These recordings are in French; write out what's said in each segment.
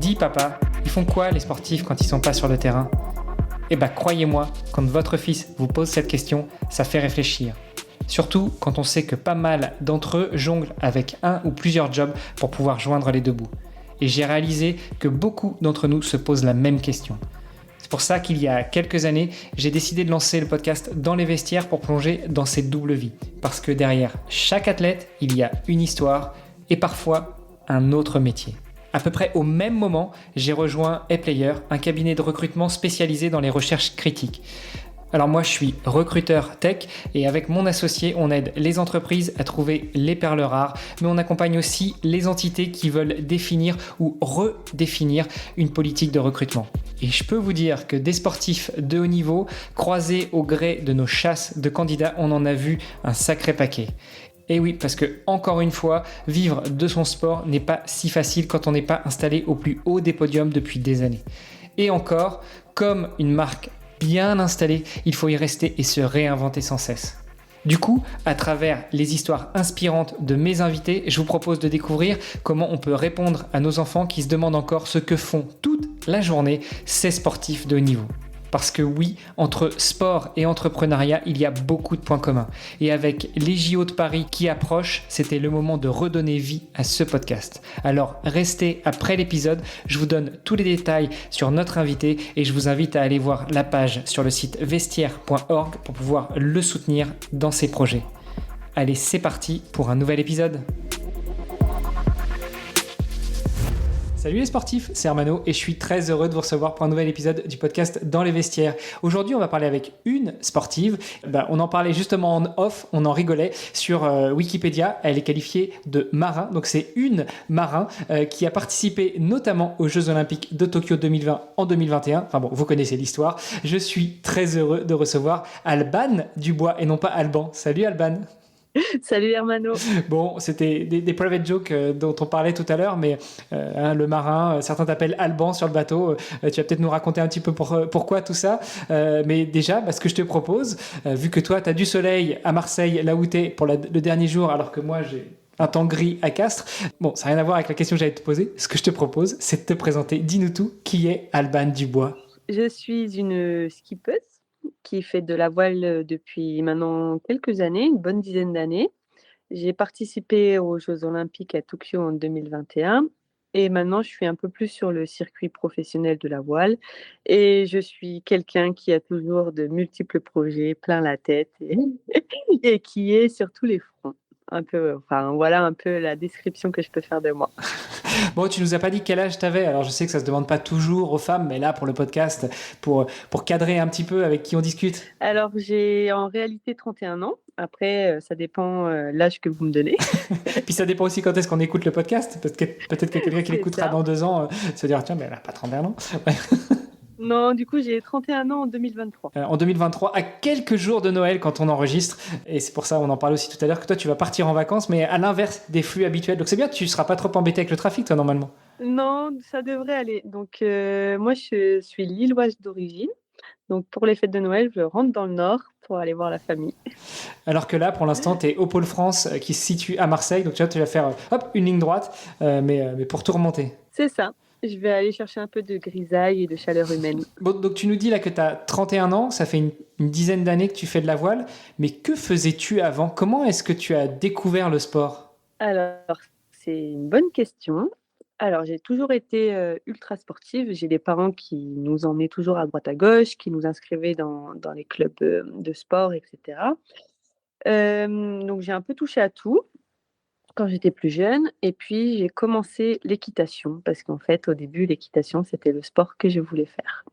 Dis papa, ils font quoi les sportifs quand ils sont pas sur le terrain? Eh ben croyez-moi, quand votre fils vous pose cette question, ça fait réfléchir. Surtout quand on sait que pas mal d'entre eux jonglent avec un ou plusieurs jobs pour pouvoir joindre les deux bouts. Et j'ai réalisé que beaucoup d'entre nous se posent la même question. C'est pour ça qu'il y a quelques années, j'ai décidé de lancer le podcast Dans les vestiaires pour plonger dans cette double vie. Parce que derrière chaque athlète, il y a une histoire et parfois un autre métier. À peu près au même moment, j'ai rejoint ePlayer, un cabinet de recrutement spécialisé dans les recherches critiques. Alors moi, je suis recruteur tech et avec mon associé, on aide les entreprises à trouver les perles rares, mais on accompagne aussi les entités qui veulent définir ou redéfinir une politique de recrutement. Et je peux vous dire que des sportifs de haut niveau, croisés au gré de nos chasses de candidats, on en a vu un sacré paquet. Et oui, parce que, encore une fois, vivre de son sport n'est pas si facile quand on n'est pas installé au plus haut des podiums depuis des années. Et encore, comme une marque bien installée, il faut y rester et se réinventer sans cesse. Du coup, à travers les histoires inspirantes de mes invités, je vous propose de découvrir comment on peut répondre à nos enfants qui se demandent encore ce que font toute la journée ces sportifs de haut niveau. Parce que oui, entre sport et entrepreneuriat, il y a beaucoup de points communs. Et avec les JO de Paris qui approchent, c'était le moment de redonner vie à ce podcast. Alors restez après l'épisode, je vous donne tous les détails sur notre invité et je vous invite à aller voir la page sur le site vestiaire.org pour pouvoir le soutenir dans ses projets. Allez, c'est parti pour un nouvel épisode. Salut les sportifs, c'est Hermano et je suis très heureux de vous recevoir pour un nouvel épisode du podcast Dans les vestiaires. Aujourd'hui, on va parler avec une sportive. On en parlait justement en off, on en rigolait sur Wikipédia. Elle est qualifiée de marin, donc c'est une marin qui a participé notamment aux Jeux Olympiques de Tokyo 2020 en 2021. Enfin bon, vous connaissez l'histoire. Je suis très heureux de recevoir Alban Dubois et non pas Alban. Salut Alban. Salut Hermano. Bon, c'était des private jokes dont on parlait tout à l'heure, mais le marin, certains t'appellent Alban sur le bateau. Tu vas peut-être nous raconter un petit peu pourquoi tout ça. Mais déjà, ce que je te propose, vu que toi, tu as du soleil à Marseille, là où tu es pour le dernier jour, alors que moi, j'ai un temps gris à Castres. Bon, ça n'a rien à voir avec la question que j'allais te poser. Ce que je te propose, c'est de te présenter. Dis-nous tout, qui est Alban Dubois? Je suis une skippeuse qui fait de la voile depuis maintenant quelques années, une bonne dizaine d'années. J'ai participé aux Jeux olympiques à Tokyo en 2021 et maintenant je suis un peu plus sur le circuit professionnel de la voile et je suis quelqu'un qui a toujours de multiples projets plein la tête et et qui est sur tous les fronts. Un peu, enfin voilà un peu la description que je peux faire de moi. Bon, tu nous as pas dit quel âge tu avais. Alors, je sais que ça se demande pas toujours aux femmes, mais là, pour le podcast, pour cadrer un petit peu avec qui on discute. Alors, j'ai en réalité 31 ans. Après, ça dépend, l'âge que vous me donnez. Puis ça dépend aussi quand est-ce qu'on écoute le podcast. Peut-être que quelqu'un qui C'est l'écoutera ça. dans 2 ans se dira tiens, mais elle n'a pas 31 ans. Ouais. Non, du coup, j'ai 31 ans en 2023. En 2023, à quelques jours de Noël quand on enregistre, et c'est pour ça on en parlait aussi tout à l'heure, que toi tu vas partir en vacances, mais à l'inverse des flux habituels. Donc c'est bien, tu seras pas trop embêté avec le trafic, toi, normalement. Non, ça devrait aller. Donc, moi, je suis lilloise d'origine. Donc, pour les fêtes de Noël, je rentre dans le Nord pour aller voir la famille. Alors que là, pour l'instant, tu es au pôle France qui se situe à Marseille. Donc tu vois, tu vas faire hop, une ligne droite, mais pour tout remonter. C'est ça. Je vais aller chercher un peu de grisaille et de chaleur humaine. Bon, donc tu nous dis là que tu as 31 ans, ça fait une dizaine d'années que tu fais de la voile, mais que faisais-tu avant? Comment est-ce que tu as découvert le sport? Alors, c'est une bonne question. Alors, j'ai toujours été, ultra sportive. J'ai des parents qui nous emmenaient toujours à droite à gauche, qui nous inscrivaient dans les clubs, de sport et cetera. Donc j'ai un peu touché à tout quand j'étais plus jeune et puis j'ai commencé l'équitation parce qu'en fait, au début, l'équitation, c'était le sport que je voulais faire.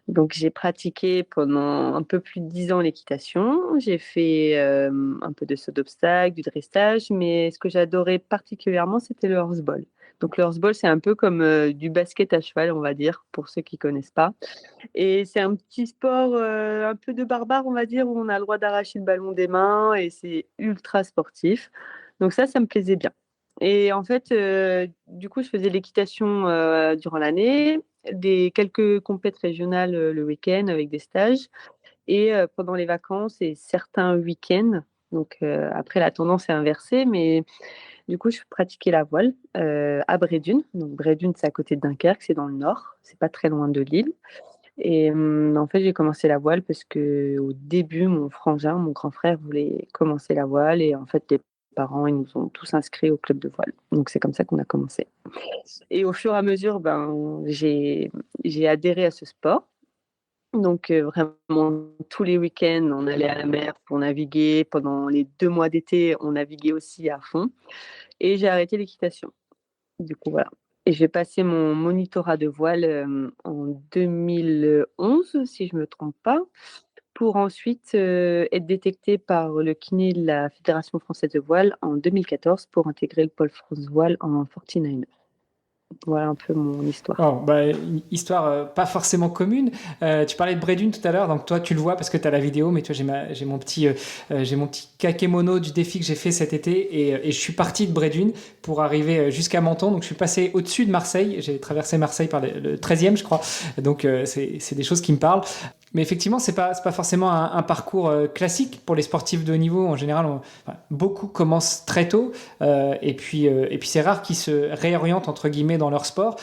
Donc j'ai pratiqué pendant un peu plus de 10 ans l'équitation. J'ai fait, un peu de saut d'obstacles, du dressage, mais ce que j'adorais particulièrement, c'était le horseball. Donc le horseball, c'est un peu comme, du basket à cheval, on va dire, pour ceux qui connaissent pas et c'est un petit sport, un peu de barbare, on va dire, où on a le droit d'arracher le ballon des mains et c'est ultra sportif. Donc ça me plaisait bien et en fait, du coup, je faisais de l'équitation, durant l'année, des quelques compètes régionales, le week-end avec des stages et pendant les vacances et certains week-ends, Donc après, la tendance est inversée, mais du coup, je pratiquais la voile à Brédune. Donc Brédune, c'est à côté de Dunkerque, c'est dans le nord, c'est pas très loin de Lille. Et en fait, j'ai commencé la voile parce que au début, mon frangin, mon grand frère, voulait commencer la voile et en fait, les parents, ils nous ont tous inscrits au club de voile. Donc c'est comme ça qu'on a commencé. Et au fur et à mesure, ben, j'ai adhéré à ce sport. Donc vraiment tous les week-ends, on allait à la mer pour naviguer. Pendant les 2 mois d'été, on naviguait aussi à fond et j'ai arrêté l'équitation. Du coup, voilà. Et j'ai passé mon monitorat de voile, en 2011, si je me trompe pas, pour ensuite, être détectée par le kiné de la Fédération française de voile en 2014 pour intégrer le pôle France Voile en 49ers. Voilà un peu mon histoire. Oh, bah, une histoire pas forcément commune. Tu parlais de Brédune tout à l'heure, donc toi tu le vois parce que tu as la vidéo, mais toi j'ai mon petit kakémono du défi que j'ai fait cet été et je suis parti de Brédune pour arriver jusqu'à Menton. Donc je suis passé au-dessus de Marseille, j'ai traversé Marseille par le 13e je crois, donc c'est des choses qui me parlent. Mais effectivement, c'est pas forcément un parcours classique pour les sportifs de haut niveau. En général, beaucoup commencent très tôt et puis c'est rare qu'ils se réorientent entre guillemets dans leur sport.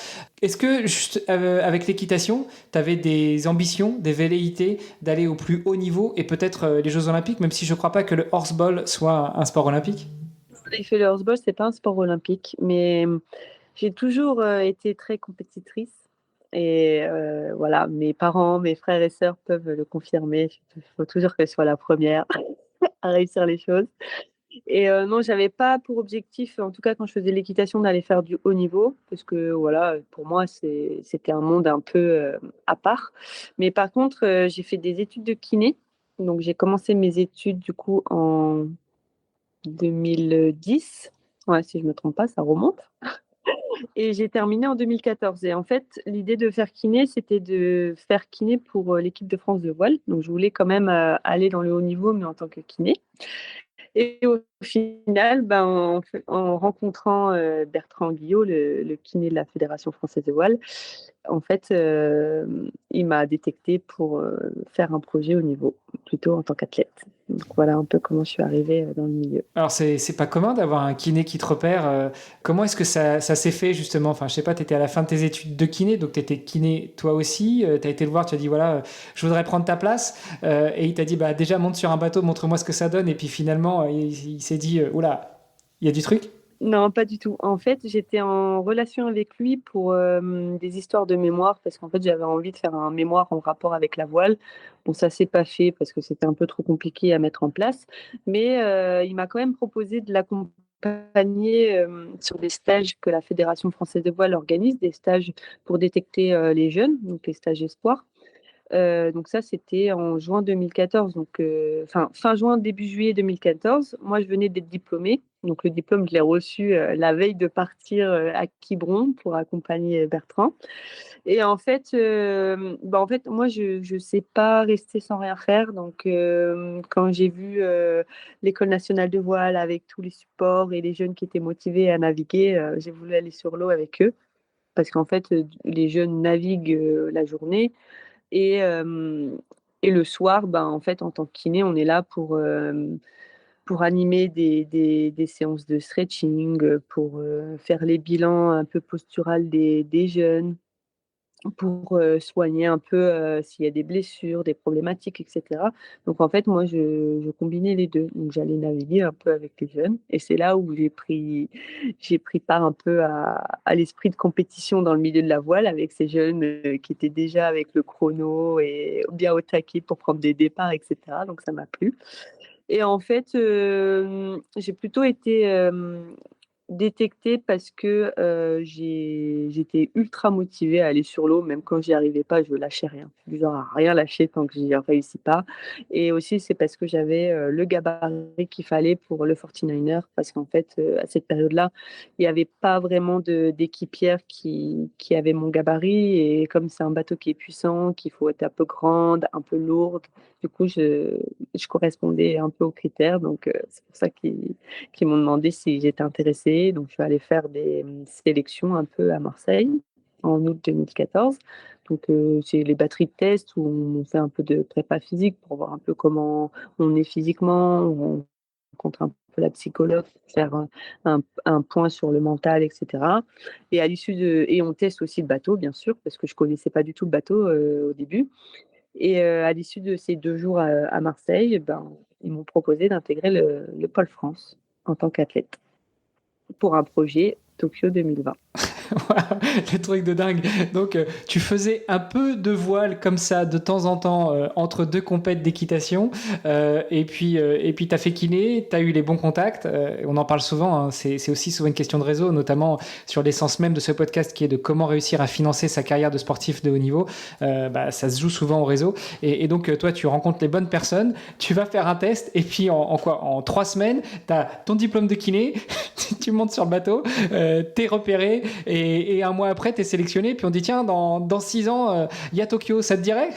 Est-ce que juste avec l'équitation, tu avais des ambitions, des velléités d'aller au plus haut niveau et peut-être les Jeux Olympiques, même si je ne crois pas que le horseball soit un sport olympique? En effet, le horseball, c'est pas un sport olympique, mais j'ai toujours été très compétitrice. Et voilà, mes parents, mes frères et sœurs peuvent le confirmer. Il faut toujours que je sois la première à réussir les choses. Et non, j'avais pas pour objectif, en tout cas quand je faisais l'équitation, d'aller faire du haut niveau parce que voilà, pour moi, c'était un monde un peu, à part. Mais par contre, j'ai fait des études de kiné. Donc j'ai commencé mes études du coup en 2010. Ouais, si je me trompe pas, ça remonte. Et j'ai terminé en 2014. Et en fait, l'idée de faire kiné, c'était de faire kiné pour, l'équipe de France de voile. Donc je voulais quand même, aller dans le haut niveau, mais en tant que kiné. Et au final, ben, en rencontrant Bertrand Guillot, le kiné de la Fédération française de voile, en fait, il m'a détectée pour faire un projet au niveau, plutôt en tant qu'athlète. Donc voilà un peu comment je suis arrivée dans le milieu. Alors, c'est pas commun d'avoir un kiné qui te repère. Comment est-ce que ça s'est fait justement? Enfin, je sais pas, tu étais à la fin de tes études de kiné, donc tu étais kiné toi aussi. Tu as été le voir, tu as dit voilà, je voudrais prendre ta place. Et il t'a dit bah, déjà monte sur un bateau, montre-moi ce que ça donne. Et puis finalement, il s'est dit oula, il y a du truc. Non, pas du tout. En fait, j'étais en relation avec lui pour des histoires de mémoire, parce qu'en fait, j'avais envie de faire un mémoire en rapport avec la voile. Bon, ça s'est pas fait parce que c'était un peu trop compliqué à mettre en place, mais il m'a quand même proposé de l'accompagner sur des stages que la Fédération française de voile organise, des stages pour détecter les jeunes, donc les stages espoirs. Donc ça, c'était en juin 2014, donc enfin fin juin, début juillet 2014. Moi, je venais d'être diplômée, donc le diplôme, je l'ai reçu, la veille de partir, à Quiberon pour accompagner Bertrand. Et en fait, bah, en fait, moi, je sais pas rester sans rien faire, donc quand j'ai vu, l'École nationale de voile avec tous les supports et les jeunes qui étaient motivés à naviguer, j'ai voulu aller sur l'eau avec eux parce qu'en fait, les jeunes naviguent, la journée et et le soir, ben, en fait, en tant que kiné, on est là pour animer des séances de stretching, pour, faire les bilans un peu postural des jeunes, pour, soigner un peu, s'il y a des blessures, des problématiques et cetera. Donc en fait, moi, je combinais les 2. Donc j'allais naviguer un peu avec les jeunes et c'est là où j'ai pris part un peu à l'esprit de compétition dans le milieu de la voile avec ces jeunes, qui étaient déjà avec le chrono et bien au taquet pour prendre des départs et cetera. Donc ça m'a plu et en fait, j'ai plutôt été, détectée parce que, j'étais ultra motivée à aller sur l'eau, même quand j'y arrivais pas, je lâchais rien. Du genre à rien lâcher tant que j'y réussis pas et aussi c'est parce que j'avais, le gabarit qu'il fallait pour le 49er parce qu'en fait, à cette période-là, il y avait pas vraiment d'équipières qui avaient mon gabarit et comme c'est un bateau qui est puissant, qu'il faut être un peu grande, un peu lourde, du coup je correspondais un peu aux critères donc c'est pour ça qu'ils m'ont demandé si j'étais intéressée. Donc, je suis allée faire des sélections un peu à Marseille en août 2014. Donc, c'est les batteries de test où on fait un peu de prépa physique pour voir un peu comment on est physiquement, rencontre un peu la psychologue pour faire un point sur le mental, etc. Et on teste aussi le bateau, bien sûr, parce que je connaissais pas du tout le bateau au début. Et à l'issue de ces 2 jours à Marseille, ben, ils m'ont proposé d'intégrer le Pôle France en tant qu'athlète pour un projet Tokyo 2020. Le truc de dingue. Donc, tu faisais un peu de voile comme ça de temps en temps entre deux compètes d'équitation. Et puis tu as fait kiné, tu as eu les bons contacts. On en parle souvent. Hein, c'est aussi souvent une question de réseau, notamment sur l'essence même de ce podcast qui est de comment réussir à financer sa carrière de sportif de haut niveau. Ça se joue souvent au réseau. Et donc, toi, tu rencontres les bonnes personnes, tu vas faire un test. Et puis, en 3 semaines, tu as ton diplôme de kiné, tu montes sur le bateau, t'es repéré. Et un mois après, tu es sélectionné, puis on dit tiens, dans 6 ans, il y a Tokyo, ça te dirait?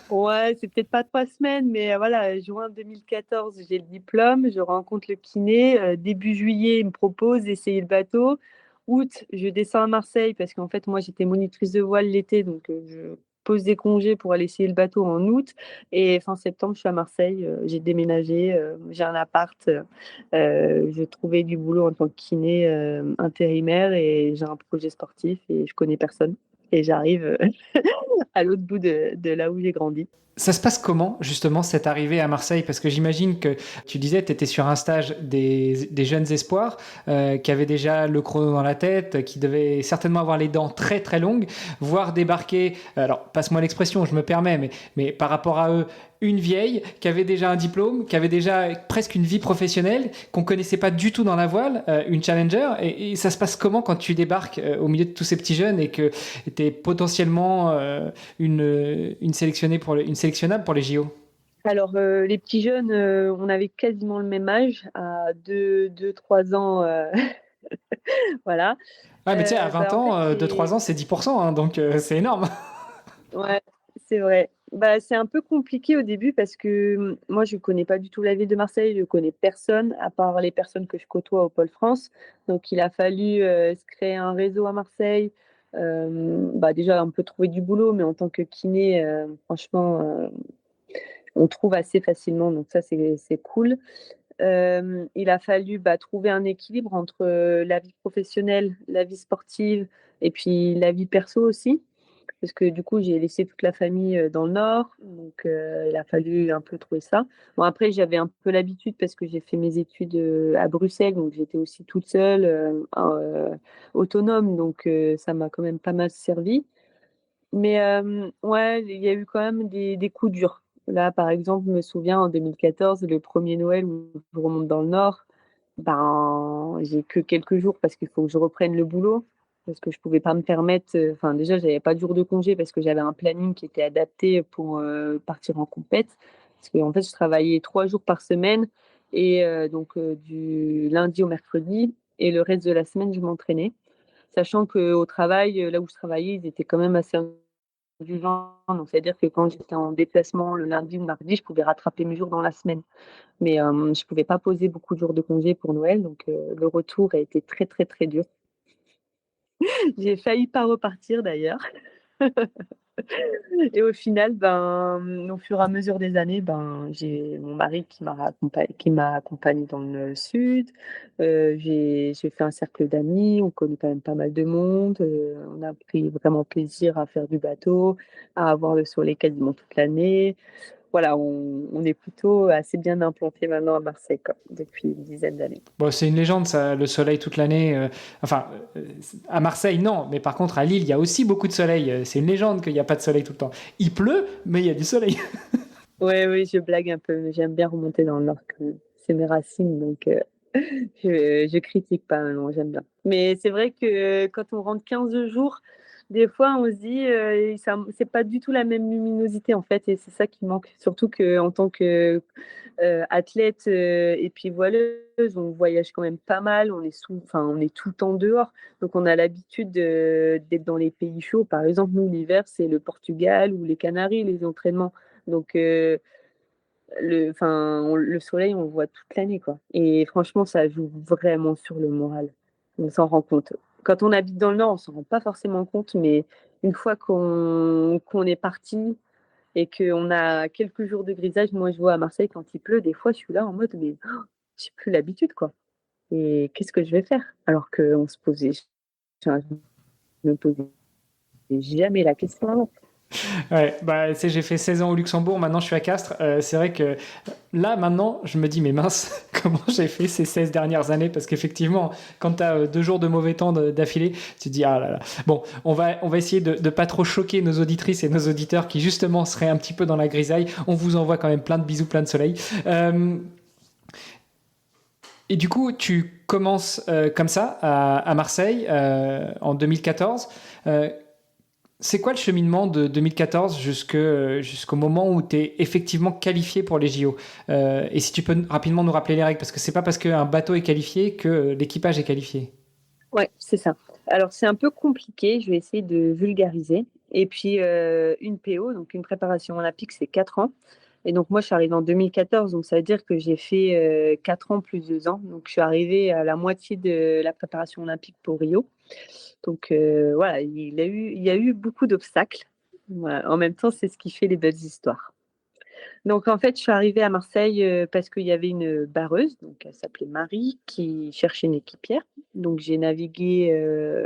Ouais, c'est peut-être pas 3 semaines, mais voilà, juin 2014, j'ai le diplôme, je rencontre le kiné. Début juillet, il me propose d'essayer le bateau. Août, je descends à Marseille parce qu'en fait, moi, j'étais monitrice de voile l'été, donc je pose des congés pour aller essayer le bateau en août. Et fin septembre, je suis à Marseille, j'ai déménagé, j'ai un appart, j'ai trouvé du boulot en tant que kiné intérimaire et j'ai un projet sportif et je connais personne. Et j'arrive à l'autre bout de là où j'ai grandi. Ça se passe comment, justement, cette arrivée à Marseille? Parce que j'imagine que tu disais, tu étais sur un stage des jeunes espoirs qui avaient déjà le chrono dans la tête, qui devaient certainement avoir les dents très très longues, voir débarquer, alors passe-moi l'expression, je me permets, mais par rapport à eux, une vieille qui avait déjà un diplôme, qui avait déjà presque une vie professionnelle, qu'on connaissait pas du tout dans la voile, une challenger. Et ça se passe comment quand tu débarques au milieu de tous ces petits jeunes et que tu es potentiellement une sélectionnable pour les JO? Alors, les petits jeunes, on avait quasiment le même âge, à 2-3 ans, voilà. Ah, mais tu sais, à 20 En fait, ans, de 3 ans, c'est 10%, hein, donc c'est énorme. ouais, c'est vrai. Bah, c'est un peu compliqué au début parce que, moi, je connais pas du tout la ville de Marseille, je connais personne à part les personnes que je côtoie au Pôle France. Donc il a fallu, se créer un réseau à Marseille, bah, déjà un peu trouver du boulot, mais en tant que kiné, franchement, on trouve assez facilement, donc ça, c'est cool. Il a fallu, bah, trouver un équilibre entre, la vie professionnelle, la vie sportive et puis la vie perso aussi. Parce que du coup, j'ai laissé toute la famille, dans le nord, donc il a fallu un peu trouver ça. Bon après, j'avais un peu l'habitude parce que j'ai fait mes études, à Bruxelles, donc j'étais aussi toute seule, autonome, donc ça m'a quand même pas mal servi. Mais ouais, il y a eu quand même des coups durs. Là, par exemple, je me souviens en 2014, le premier Noël où je remonte dans le nord, ben, j'ai que quelques jours parce qu'il faut que je reprenne le boulot, parce que je pouvais pas me permettre, enfin déjà, j'avais pas de jours de congé parce que j'avais un planning qui était adapté pour, partir en compète. Parce qu'en fait, je travaillais 3 jours par semaine et donc du lundi au mercredi et le reste de la semaine, je m'entraînais. Sachant qu'au travail, là où je travaillais, ils étaient quand même assez indulgents. Donc c'est-à-dire que quand j'étais en déplacement le lundi ou le mardi, je pouvais rattraper mes jours dans la semaine. Mais je pouvais pas poser beaucoup de jours de congé pour Noël, donc le retour a été très, très, très dur. J'ai failli pas repartir d'ailleurs. Et au final, ben, au fur et à mesure des années, ben, j'ai mon mari qui m'a accompagnée dans le sud. J'ai fait un cercle d'amis, on connaît quand même pas mal de monde, on a pris vraiment plaisir à faire du bateau, à avoir le soleil quasiment toute l'année. Voilà, on est plutôt assez bien implantés maintenant à Marseille, quoi, depuis une dizaine d'années. Bon, c'est une légende, ça, le soleil toute l'année. Enfin, à Marseille, non, mais par contre, à Lille, il y a aussi beaucoup de soleil. C'est une légende qu'il n'y a pas de soleil tout le temps. Il pleut, mais il y a du soleil. Ouais, oui, je blague un peu, mais j'aime bien remonter dans le nord quand même. C'est mes racines, donc je critique pas, non, j'aime bien. Mais c'est vrai que quand on rentre 15 jours, des fois on se dit, ça c'est pas du tout la même luminosité en fait et c'est ça qui manque. Surtout qu'en tant que, athlète, et puis voileuse, on voyage quand même pas mal, on est tout le temps dehors. Donc on a l'habitude d'être dans les pays chauds. Par exemple, nous l'hiver, c'est le Portugal ou les Canaries, les entraînements. Donc le soleil, on le voit toute l'année, quoi. Et franchement, ça joue vraiment sur le moral. On s'en rend compte. Quand on habite dans le Nord, on s'en rend pas forcément compte, mais une fois qu'on est parti et qu'on a quelques jours de grisage, moi, je vois à Marseille, quand il pleut, des fois, je suis là en mode, mais j'ai plus l'habitude, quoi. Et qu'est-ce que je vais faire? Alors qu'on se posait, enfin, je me posais jamais la question avant. Ouais, bah, tu sais, j'ai fait 16 ans au Luxembourg, maintenant je suis à Castres. C'est vrai que là, maintenant, je me dis, mais mince, comment j'ai fait ces 16 dernières années? Parce qu'effectivement, quand tu as 2 jours de mauvais temps d'affilée, tu te dis, ah là là. Bon, on va essayer de ne pas trop choquer nos auditrices et nos auditeurs qui, justement, seraient un petit peu dans la grisaille. On vous envoie quand même plein de bisous, plein de soleil. Et du coup, tu commences comme ça à Marseille en 2014. Euh, c'est quoi le cheminement de 2014 jusqu'au moment où tu es effectivement qualifié pour les JO? Et si tu peux rapidement nous rappeler les règles, parce que c'est pas parce qu'un bateau est qualifié que l'équipage est qualifié. Ouais, c'est ça. Alors, c'est un peu compliqué, je vais essayer de vulgariser. Et puis, une PO, donc une préparation olympique, c'est 4 ans. Et donc, moi, je suis arrivée en 2014, donc ça veut dire que j'ai fait 4 ans plus 2 ans. Donc, je suis arrivée à la moitié de la préparation olympique pour Rio. Donc, voilà, il y a eu beaucoup d'obstacles. Voilà. En même temps, c'est ce qui fait les belles histoires. Donc en fait, je suis arrivée à Marseille, parce qu'il y avait une barreuse, donc elle s'appelait Marie, qui cherchait une équipière. Donc j'ai navigué,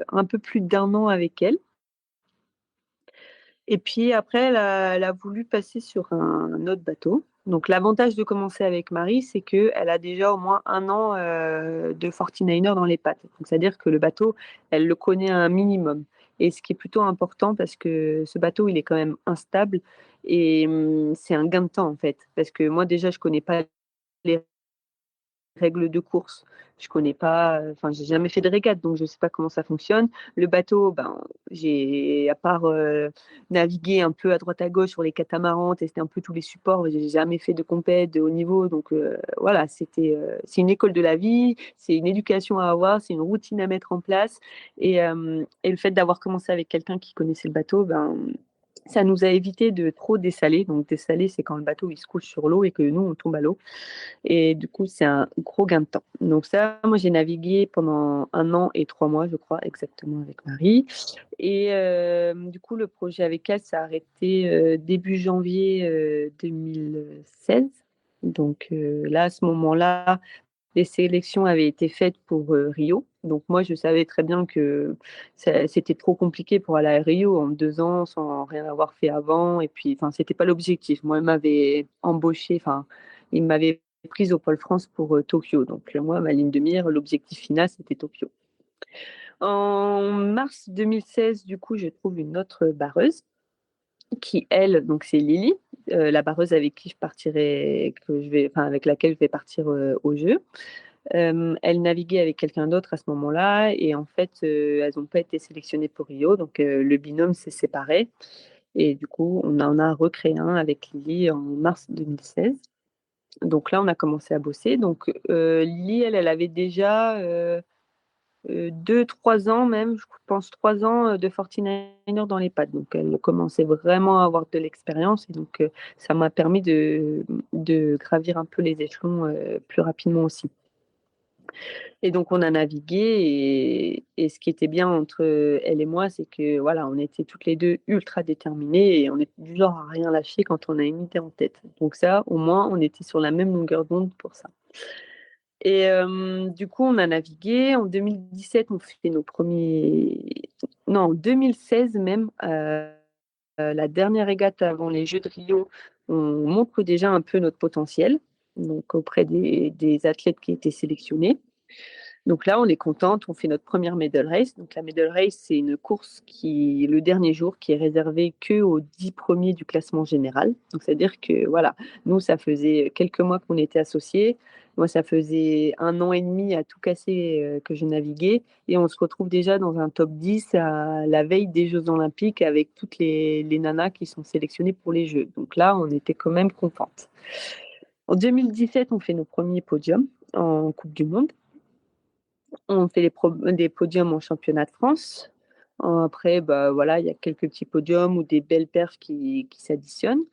un peu plus d'1 an avec elle et puis après elle a voulu passer sur un autre bateau. Donc l'avantage de commencer avec Marie, c'est qu'elle a déjà au moins 1 an, de 49er dans les pattes. Donc c'est-à-dire que le bateau, elle le connaît un minimum et ce qui est plutôt important parce que ce bateau, il est quand même instable et c'est un gain de temps, en fait. Parce que moi déjà, je connais pas les règles de course. Je connais pas, enfin, j'ai jamais fait de régate, donc je sais pas comment ça fonctionne. Le bateau, ben, j'ai à part, naviguer un peu à droite à gauche sur les catamarans, tester un peu tous les supports, j'ai jamais fait de compète de haut niveau, donc voilà, c'est une école de la vie, c'est une éducation à avoir, c'est une routine à mettre en place et le fait d'avoir commencé avec quelqu'un qui connaissait le bateau, ben, ça nous a évité de trop dessaler. Donc dessaler, c'est quand le bateau, il se couche sur l'eau et que nous, on tombe à l'eau. Et du coup, c'est un gros gain de temps. Donc ça, moi, j'ai navigué pendant 1 an et 3 mois, je crois, exactement avec Marie. Et du coup, le projet avec elle s'est arrêté début janvier 2016. Donc là, à ce moment-là, les sélections avaient été faites pour Rio. Donc moi, je savais très bien que c'était trop compliqué pour aller à Rio en 2 ans sans rien avoir fait avant. Et puis, enfin, c'était pas l'objectif. Moi, il m'avait embauché, enfin, il m'avait prise au Pôle France pour Tokyo. Donc moi, ma ligne de mire, l'objectif final, c'était Tokyo. En mars 2016, du coup, je trouve une autre barreuse qui, elle, donc c'est Lily, la barreuse avec qui je partirai, enfin, avec laquelle je vais partir au jeu. Elle naviguait avec quelqu'un d'autre à ce moment-là et en fait, elles n'ont pas été sélectionnées pour Rio, donc le binôme s'est séparé et du coup, on en a recréé un avec Lily en mars 2016. Donc là, on a commencé à bosser. Donc Lily, elle avait déjà 2-3 ans même, je pense 3 ans de 49er dans les pattes. Donc elle commençait vraiment à avoir de l'expérience et donc ça m'a permis de gravir un peu les échelons plus rapidement aussi. Et donc on a navigué et ce qui était bien entre elle et moi, c'est que voilà, on était toutes les 2 ultra déterminées et on est du genre à rien lâcher quand on a une idée en tête. Donc ça, au moins, on était sur la même longueur d'onde pour ça. Et du coup, on a navigué. En 2017, on fait nos premiers, non, en 2016 même, la dernière régate avant les Jeux de Rio, on montre déjà un peu notre potentiel, donc auprès des athlètes qui étaient sélectionnés. Donc là, on est contente, on fait notre première medal race. Donc la medal race, c'est une course qui, le dernier jour, qui est réservée qu'aux 10 premiers du classement général. Donc c'est-à-dire que voilà, nous, ça faisait quelques mois qu'on était associés. Moi, ça faisait 1 an et demi à tout casser que je naviguais. Et on se retrouve déjà dans un top 10 à la veille des Jeux Olympiques avec toutes les nanas qui sont sélectionnées pour les Jeux. Donc là, on était quand même contente. En 2017, on fait nos premiers podiums en Coupe du Monde. On fait des podiums en championnat de France. Après, bah, voilà, il y a quelques petits podiums ou des belles perfs qui s'additionnent.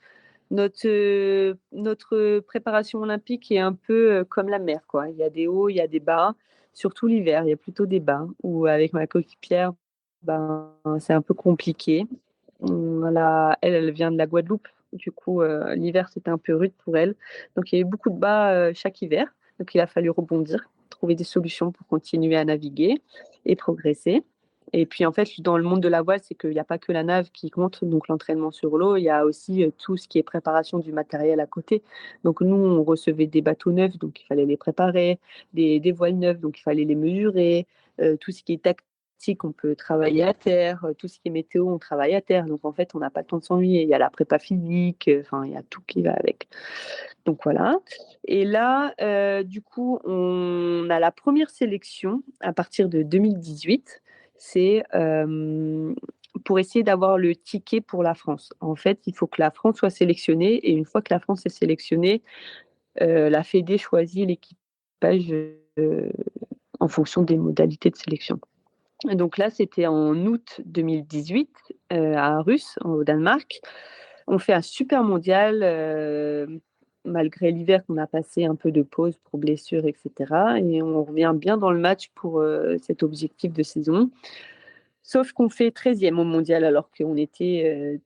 Notre préparation olympique est un peu comme la mer, quoi. Il y a des hauts, il y a des bas, surtout l'hiver, il y a plutôt des bas, où avec ma coéquipière, ben, c'est un peu compliqué. Elle vient de la Guadeloupe, du coup, l'hiver, c'était un peu rude pour elle. Donc, il y a eu beaucoup de bas chaque hiver. Donc, il a fallu rebondir, trouver des solutions pour continuer à naviguer et progresser. Et puis, en fait, dans le monde de la voile, c'est qu'il n'y a pas que la nave qui compte, donc l'entraînement sur l'eau, il y a aussi tout ce qui est préparation du matériel à côté. Donc, nous, on recevait des bateaux neufs, donc il fallait les préparer, des voiles neuves, donc il fallait les mesurer, tout ce qui est tactique, on peut travailler à terre, tout ce qui est météo, on travaille à terre. Donc, en fait, on n'a pas le temps de s'ennuyer. Il y a la prépa physique, enfin, il y a tout qui va avec. Donc, voilà. Et là, du coup, on a la première sélection à partir de 2018. C'est pour essayer d'avoir le ticket pour la France. En fait, il faut que la France soit sélectionnée. Et une fois que la France est sélectionnée, la Fédé choisit l'équipage en fonction des modalités de sélection. Et donc là, c'était en août 2018 à Rus, au Danemark. On fait un super mondial, malgré l'hiver qu'on a passé un peu de pause pour blessures, etc. Et on revient bien dans le match pour cet objectif de saison. Sauf qu'on fait 13e au mondial alors qu'on était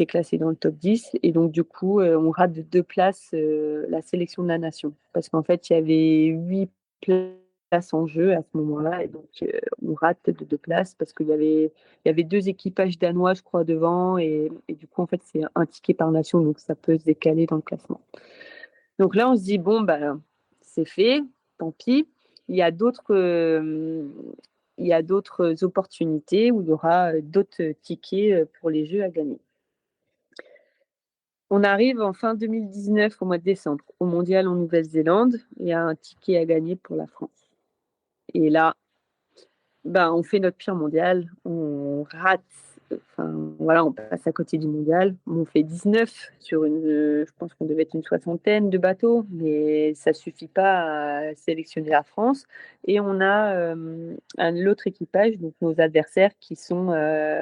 classé dans le top 10. Et donc, du coup, on rate de 2 places la sélection de la nation. Parce qu'en fait, il y avait 8 places en jeu à ce moment-là. Et donc, on rate de 2 places parce qu'il y avait 2 équipages danois, je crois, devant. Et du coup, en fait, c'est un ticket par nation. Donc, ça peut se décaler dans le classement. Donc là, on se dit, bon, bah, c'est fait, tant pis. Il y a d'autres opportunités où il y aura d'autres tickets pour les Jeux à gagner. On arrive en fin 2019, au mois de décembre, au mondial en Nouvelle-Zélande. Il y a un ticket à gagner pour la France. Et là, on fait notre pire mondial. On rate. Enfin, voilà, on passe à côté du mondial. On fait 19 sur je pense qu'on devait être une 60aine de bateaux, mais ça suffit pas à sélectionner la France. Et on a l'autre équipage, donc nos adversaires, qui sont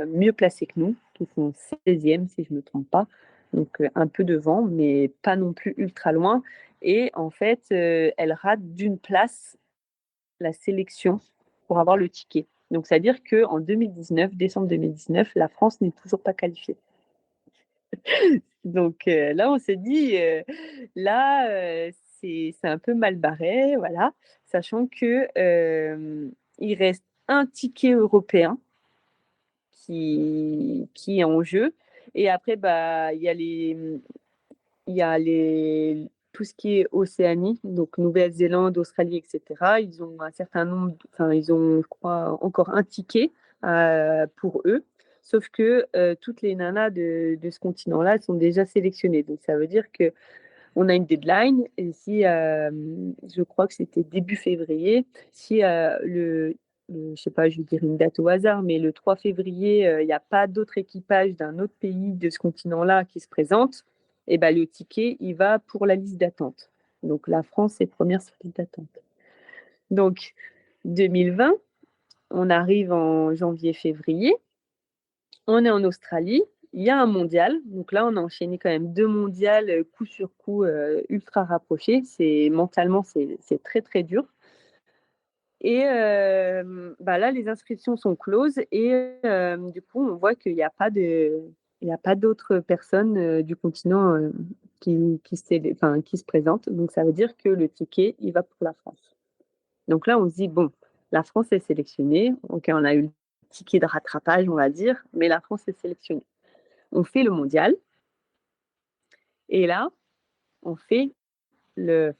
mieux placés que nous, qui sont 16e, si je ne me trompe pas. Donc un peu devant, mais pas non plus ultra loin. Et en fait, elle rate d'une place la sélection pour avoir le ticket. Donc, c'est-à-dire qu'en 2019, décembre 2019, la France n'est toujours pas qualifiée. Donc là, on s'est dit, c'est un peu mal barré, voilà, sachant que il reste un ticket européen qui est en jeu. Et après, il y a tout ce qui est Océanie, donc Nouvelle-Zélande, Australie, etc. Ils ont un certain nombre, ils ont, je crois, encore un ticket pour eux. Sauf que toutes les nanas de ce continent-là sont déjà sélectionnées. Donc ça veut dire qu'on a une deadline. Et si, je crois que c'était début février, si je sais pas, je vais dire une date au hasard, mais le 3 février, il n'y a pas d'autre équipage d'un autre pays de ce continent-là qui se présente, et ben, le ticket, il va pour la liste d'attente. Donc la France est première sur la liste d'attente. Donc 2020, on arrive en janvier-février, on est en Australie, il y a un mondial. Donc là, on a enchaîné quand même 2 mondiales coup sur coup ultra rapprochés. Mentalement, c'est très très dur. Et là, les inscriptions sont closes et du coup, on voit qu'il n'y a pas d'autres personnes du continent qui se présentent. Donc, ça veut dire que le ticket, il va pour la France. Donc là, on se dit, bon, la France est sélectionnée. OK, on a eu le ticket de rattrapage, on va dire, mais la France est sélectionnée. On fait le mondial et là, on fait la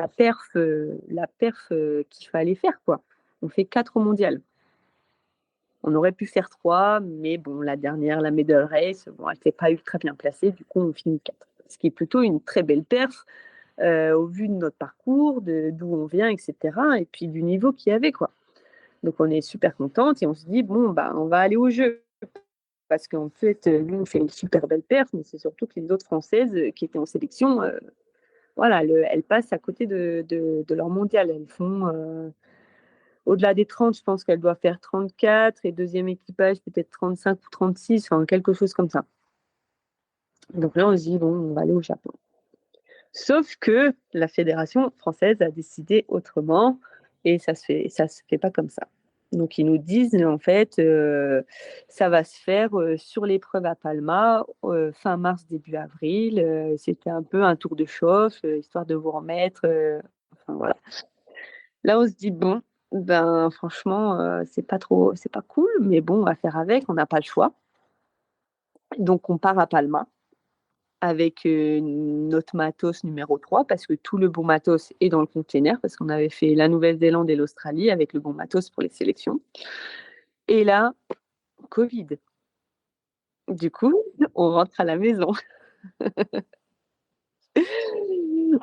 perf qu'il fallait faire, quoi. On fait 4 au mondial. On aurait pu faire 3, mais bon, la dernière, la medal race, bon, elle n'était pas ultra bien placée, du coup, on finit 4. Ce qui est plutôt une très belle perf au vu de notre parcours, d'où on vient, etc. Et puis du niveau qu'il y avait, quoi. Donc, on est super contente et on se dit, bon, on va aller au jeu. Parce qu'en fait, nous, on fait une super belle perf, mais c'est surtout que les autres Françaises qui étaient en sélection, voilà, elles passent à côté de leur mondial. Elles font au-delà des 30, je pense qu'elle doit faire 34 et deuxième équipage peut-être 35 ou 36, enfin quelque chose comme ça. Donc là, on se dit, bon, on va aller au Japon. Sauf que la fédération française a décidé autrement et ça se fait pas comme ça. Donc ils nous disent, en fait, ça va se faire sur l'épreuve à Palma, fin mars, début avril. C'était un peu un tour de chauffe, histoire de vous remettre enfin voilà. Là, on se dit: «Bon, ben, franchement, c'est pas cool, mais bon, on va faire avec, on n'a pas le choix». Donc on part à Palma avec, notre matos numéro 3 parce que tout le bon matos est dans le container parce qu'on avait fait la Nouvelle-Zélande et l'Australie avec le bon matos pour les sélections et là, Covid. Du coup, on rentre à la maison.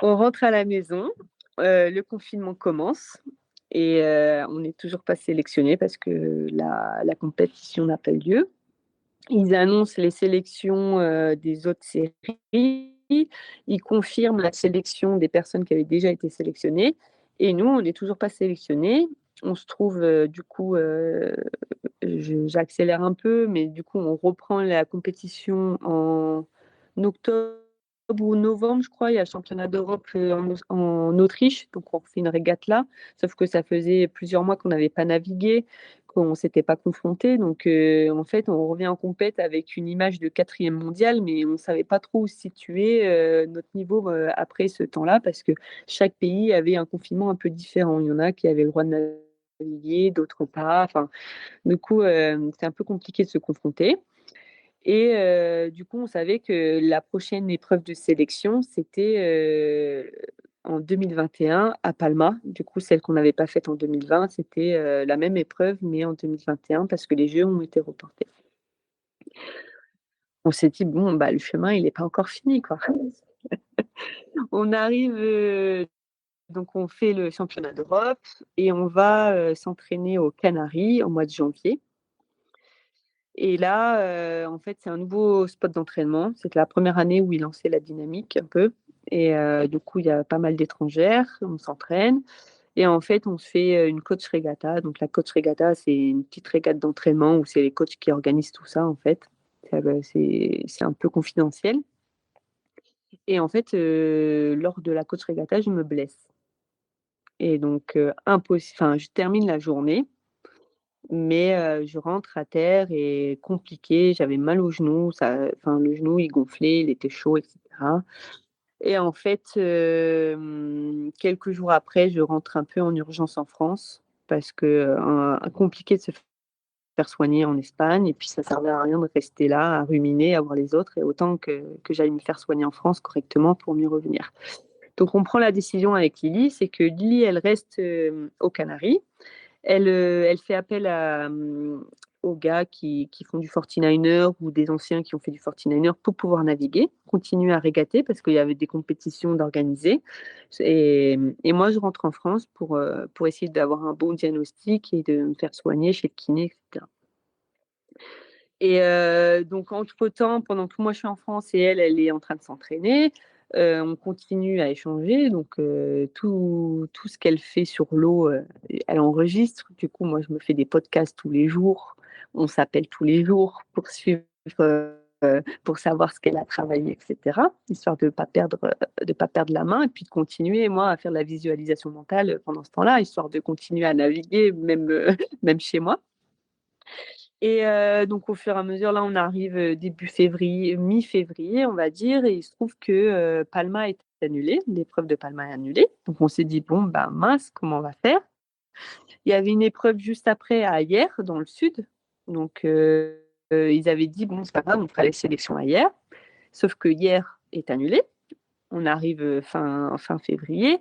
On rentre à la maison, le confinement commence et on n'est toujours pas sélectionnés parce que la compétition n'a pas eu lieu. Ils annoncent les sélections, des autres séries. Ils confirment la sélection des personnes qui avaient déjà été sélectionnées et nous, on n'est toujours pas sélectionnés. On se trouve, du coup, j'accélère un peu, mais du coup, on reprend la compétition en octobre ou novembre, je crois. Il y a le championnat d'Europe, en Autriche, donc on refait une régate là. Sauf que ça faisait plusieurs mois qu'on n'avait pas navigué, qu'on s'était pas confronté. Donc, en fait, on revient en compète avec une image de 4e mondiale, mais on savait pas trop où situer, notre niveau, après ce temps-là, parce que chaque pays avait un confinement un peu différent. Il y en a qui avaient le droit de naviguer, d'autres pas. Enfin, du coup, c'est un peu compliqué de se confronter et du coup, on savait que la prochaine épreuve de sélection, c'était, en 2021 à Palma. Du coup, celle qu'on n'avait pas faite en 2020, c'était, la même épreuve, mais en 2021 parce que les Jeux ont été reportés. On s'est dit: «Bon, bah, le chemin, il est pas encore fini, quoi». On arrive, donc on fait le championnat d'Europe et on va, s'entraîner aux Canaries au mois de janvier. Et là, en fait, c'est un nouveau spot d'entraînement. C'était la première année où ils lançaient la dynamique un peu et du coup, il y a pas mal d'étrangères, on s'entraîne et en fait, on se fait, une coach regatta. Donc la coach regatta, c'est une petite régate d'entraînement où c'est les coachs qui organisent tout ça, en fait. C'est un peu confidentiel et en fait, lors de la coach regatta, je me blesse et donc enfin, je termine la journée mais je rentre à terre et compliqué, j'avais mal au genou, enfin le genou il gonflait, il était chaud et cetera et en fait, quelques jours après, je rentre un peu en urgence en France parce que, compliqué de se faire soigner en Espagne et puis ça servait à rien de rester là à ruminer, à voir les autres et autant que j'aille me faire soigner en France correctement pour mieux revenir. Donc on prend la décision avec Lily, c'est que Lily, elle reste, aux Canaries. Elle fait appel aux gars qui font du 49er ou des anciens qui ont fait du 49er pour pouvoir naviguer, continuer à régater parce qu'il y avait des compétitions d'organiser et moi je rentre en France pour essayer d'avoir un bon diagnostic et de me faire soigner chez le kiné et cetera et donc entre-temps, pendant que moi je suis en France et elle, elle est en train de s'entraîner, on continue à échanger donc tout ce qu'elle fait sur l'eau, elle enregistre. Du coup, moi je me fais des podcasts tous les jours. On s'appelle tous les jours pour suivre, pour savoir ce qu'elle a travaillé et cetera, histoire de pas perdre la main et puis de continuer moi à faire de la visualisation mentale, pendant ce temps-là, histoire de continuer à naviguer même, même chez moi. Et donc au fur et à mesure, là, on arrive, début février, mi-février, on va dire et il se trouve que, Palma est annulée, l'épreuve de Palma est annulée. Donc on s'est dit: «Bon, bah, mince, comment on va faire?» Il y avait une épreuve juste après à Hyères, dans le sud. Donc ils avaient dit: «Bon, c'est pas grave, on fera les sélections à Hyères». Sauf que Hyères est annulée. On arrive, fin février.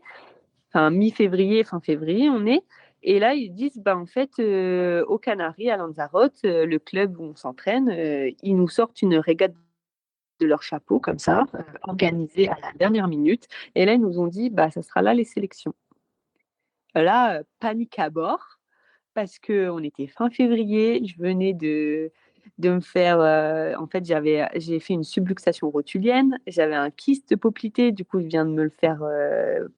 Enfin mi-février, fin février, on est et là, ils disent: «Bah, en fait, aux Canaries, à Lanzarote, le club où on s'entraîne, ils nous sortent une régate de leur chapeau comme ça, organisée à la dernière minute et là, ils nous ont dit: «Bah, ça sera là les sélections». Là, panique à bord parce qu'on était fin février, je venais de me faire, en fait, j'ai fait une subluxation rotulienne, j'avais un kyste poplité, du coup, je viens de me le faire,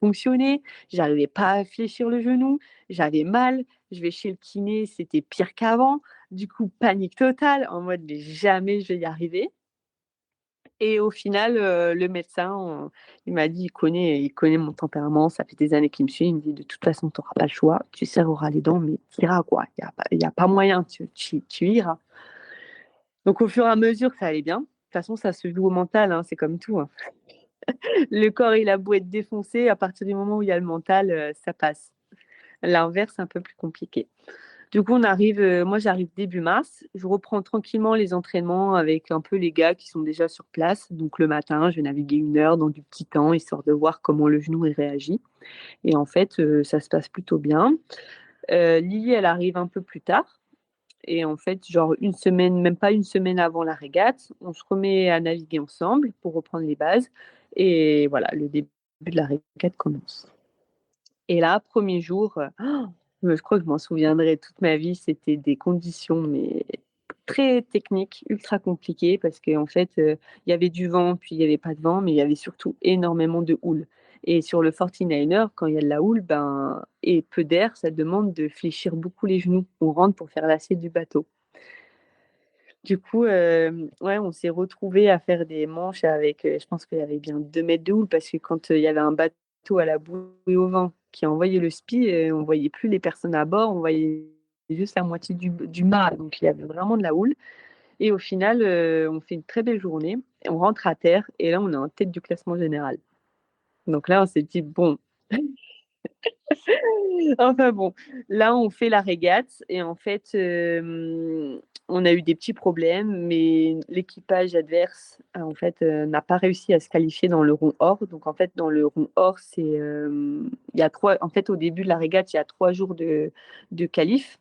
ponctionner. J'arrivais pas à fléchir le genou, j'avais mal, je vais chez le kiné, c'était pire qu'avant. Du coup, panique totale en mode: «Mais jamais je vais y arriver» et au final, le médecin, il m'a dit: il connaît mon tempérament, ça fait des années qu'il me suit». Il me dit: «De toute façon, tu auras pas le choix, tu serreras les dents, mais tu iras quoi, il y a pas moyen, tu iras». Donc au fur et à mesure, ça allait bien. De toute façon, ça se joue au mental, hein, c'est comme tout, hein. Le corps, il a beau être défoncé, à partir du moment où il y a le mental, ça passe. L'inverse, c'est un peu plus compliqué. Du coup, moi j'arrive début mars. Je reprends tranquillement les entraînements avec un peu les gars qui sont déjà sur place. Donc le matin, je vais naviguer 1 heure dans du petit temps, histoire de voir comment le genou il réagit. Et en fait, ça se passe plutôt bien. Lily, elle arrive un peu plus tard. Et en fait, genre une semaine, même pas une semaine avant la régate, on se remet à naviguer ensemble pour reprendre les bases. Et voilà, le début de la régate commence. Et là, premier jour, je crois que je m'en souviendrai toute ma vie, c'était des conditions mais très techniques, ultra compliquées parce qu'en fait, il y avait du vent, puis il y avait pas de vent, mais il y avait surtout énormément de houle et sur le 49er, quand il y a de la houle, et peu d'air, ça demande de fléchir beaucoup les genoux. On rentre pour faire l'assiette du bateau. Du coup, ouais, on s'est retrouvés à faire des manches avec, je pense qu'il y avait bien 2 mètres de houle parce que quand, il y avait un bateau à la bouée au vent qui envoyait le spi, on voyait plus les personnes à bord, on voyait juste la moitié du mât, donc il y avait vraiment de la houle et au final, on fait une très belle journée et on rentre à terre et là, on est en tête du classement général. Donc là, on s'est dit: «Bon». Enfin bon, là, on fait la régate et en fait, on a eu des petits problèmes, mais l'équipage adverse, en fait, n'a pas réussi à se qualifier dans le rond or. Donc en fait, dans le rond or, il y a 3 en fait, au début de la régate, il y a 3 jours de qualif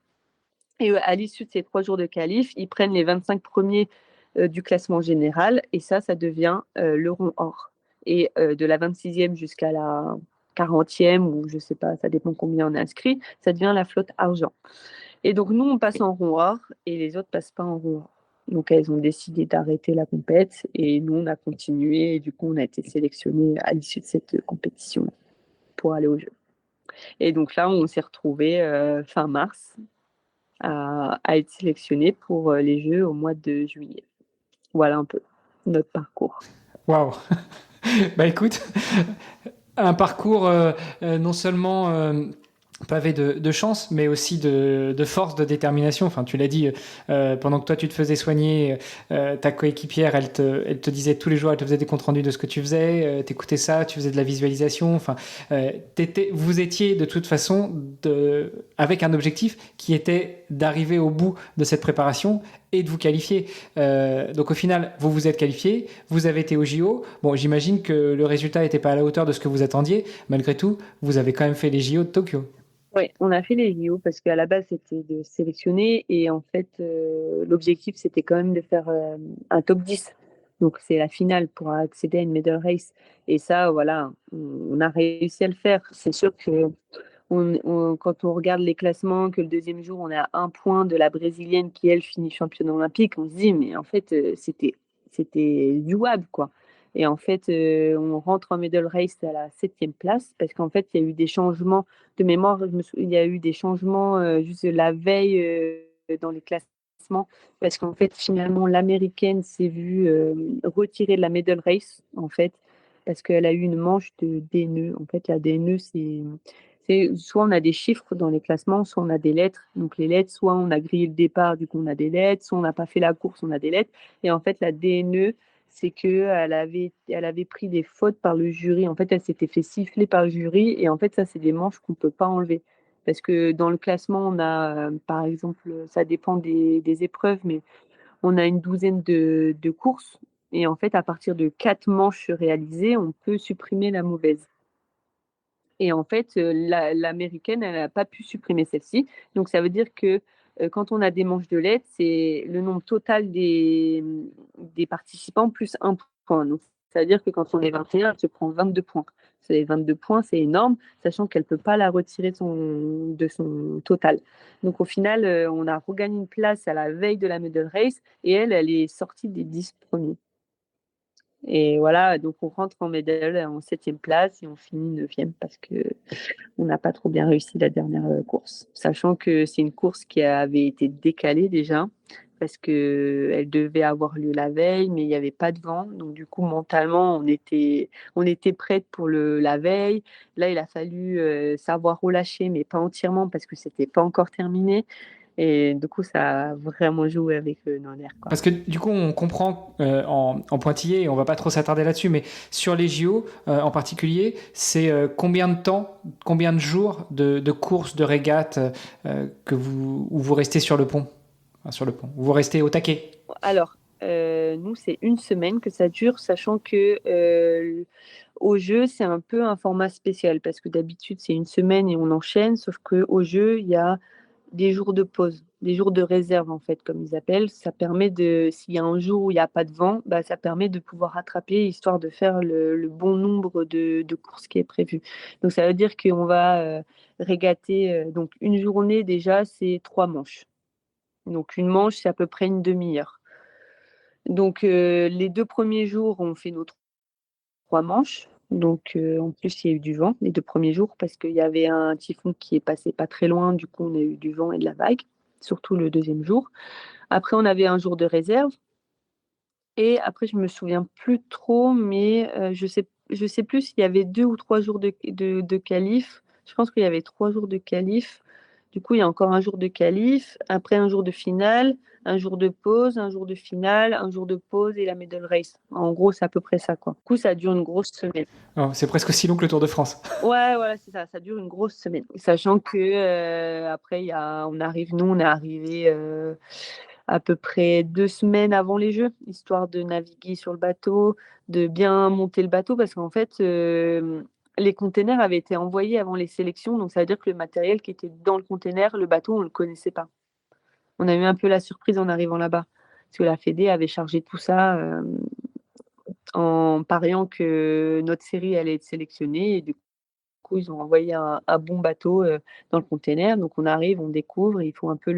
et à l'issue de ces 3 jours de qualif, ils prennent les 25 premiers du classement général et ça devient, le rond or et de la 26e jusqu'à la 40e ou je sais pas, ça dépend combien on est inscrit, ça devient la flotte argent et donc nous, on passe en rond or et les autres passent pas en rond or. Donc elles ont décidé d'arrêter la compète et nous, on a continué et du coup, on a été sélectionnés à l'issue de cette compétition pour aller aux Jeux et donc là, on s'est retrouvés, fin mars à être sélectionnés pour, les Jeux au mois de juillet. Voilà un peu notre parcours. Waouh. Bah écoute, un parcours non seulement pavé de chance, mais aussi de force, de détermination. Enfin, tu l'as dit, pendant que toi tu te faisais soigner, ta coéquipière, elle te disait tous les jours, elle te faisait des comptes rendus de ce que tu faisais, t'écoutais ça, tu faisais de la visualisation. Enfin, vous étiez de toute façon avec un objectif qui était d'arriver au bout de cette préparation et de vous qualifier. Donc au final, vous vous êtes qualifié, vous avez été au JO. Bon, j'imagine que le résultat n'était pas à la hauteur de ce que vous attendiez. Malgré tout, vous avez quand même fait les JO de Tokyo. Oui, on a fait les JO parce qu'à la base, c'était de sélectionner et en fait, l'objectif, c'était quand même de faire, un top 10. Donc c'est la finale pour accéder à une medal race et ça, voilà, on a réussi à le faire. C'est sûr que quand on regarde les classements, que le deuxième jour, on est à 1 point de la brésilienne qui, elle, finit championne olympique, on se dit: «Mais en fait, c'était jouable, quoi» et en fait, on rentre en medal race à la 7e place parce qu'en fait, il y a eu des changements de mémoire. Il y a eu des changements, juste la veille, dans les classements parce qu'en fait, finalement, l'américaine s'est vue, retirer de la medal race, en fait, parce qu'elle a eu une manche de D-nœud. En fait, la D-nœud, c'est soit on a des chiffres dans les classements, soit on a des lettres. Donc les lettres, soit on a grillé le départ, du coup on a des lettres, soit on n'a pas fait la course, on a des lettres. Et en fait, la DNE, c'est qu'elle avait pris des fautes par le jury. En fait, elle s'était fait siffler par le jury. Et en fait, ça, c'est des manches qu'on ne peut pas enlever. Parce que dans le classement, on a, par exemple, ça dépend des épreuves, mais on a une douzaine de courses. Et en fait, à partir de 4 manches réalisées, on peut supprimer la mauvaise. Et en fait, l'américaine, elle n'a pas pu supprimer celle-ci. Donc ça veut dire que, quand on a des manches de lettres, c'est le nombre total des participants plus 1 point. Donc ça veut dire que quand on est 21, elle se prend 22 points. C'est 22 points, c'est énorme, sachant qu'elle ne peut pas la retirer de son total. Donc au final, on a regagné une place à la veille de la medal race et elle est sortie des 10 premiers. Et voilà, donc on rentre en médaille en 7e place et on finit 9e parce qu'on n'a pas trop bien réussi la dernière course. Sachant que c'est une course qui avait été décalée déjà parce qu'elle devait avoir lieu la veille, mais il n'y avait pas de vent. Donc du coup, mentalement, on était prête pour la veille. Là, il a fallu savoir relâcher, mais pas entièrement parce que c'était pas encore terminé. Et du coup, ça a vraiment joué avec nos nerfs, quoi. Parce que du coup, on comprend en pointillé, et on va pas trop s'attarder là-dessus, mais sur les JO en particulier, c'est combien de temps, combien de jours de courses, de régates où vous restez sur le pont, enfin, sur le pont, où vous restez au taquet? Alors, nous, c'est une semaine que ça dure, sachant que au jeu, c'est un peu un format spécial parce que d'habitude, c'est une semaine et on enchaîne, sauf qu'au jeu, il y a des jours de pause, des jours de réserve, en fait, comme ils appellent. Ça permet de, s'il y a un jour où il n'y a pas de vent, bah, ça permet de pouvoir rattraper, histoire de faire le bon nombre de courses qui est prévu. Donc, ça veut dire qu'on va régater, donc une journée déjà, c'est 3 manches. Donc, une manche, c'est à peu près une demi-heure. Donc, les 2 premiers jours, on fait nos 3 manches. Donc, en plus, il y a eu du vent les 2 premiers jours parce qu'il y avait un typhon qui est passé pas très loin. Du coup, on a eu du vent et de la vague, surtout le deuxième jour. Après, on avait un jour de réserve et après, je me souviens plus trop, mais je sais plus s'il y avait 2 ou 3 jours de qualif. Je pense qu'il y avait 3 jours de qualif. Du coup, il y a encore un jour de qualif, après un jour de finale, un jour de pause, un jour de finale, un jour de pause et la medal race. En gros, c'est à peu près ça, quoi. Du coup, ça dure une grosse semaine. Oh, c'est presque aussi long que le Tour de France. Ouais, voilà, c'est ça. Ça dure une grosse semaine. Sachant que après, on est arrivé à peu près 2 semaines avant les Jeux, histoire de naviguer sur le bateau, de bien monter le bateau, parce qu'en fait, les containers avaient été envoyés avant les sélections, donc ça veut dire que le matériel qui était dans le container, le bateau, on le connaissait pas. On a eu un peu la surprise en arrivant là-bas, parce que la Fédé avait chargé tout ça en pariant que notre série allait être sélectionnée, et du coup, ils ont envoyé un bon bateau dans le container. Donc, on arrive, on découvre, il faut un peu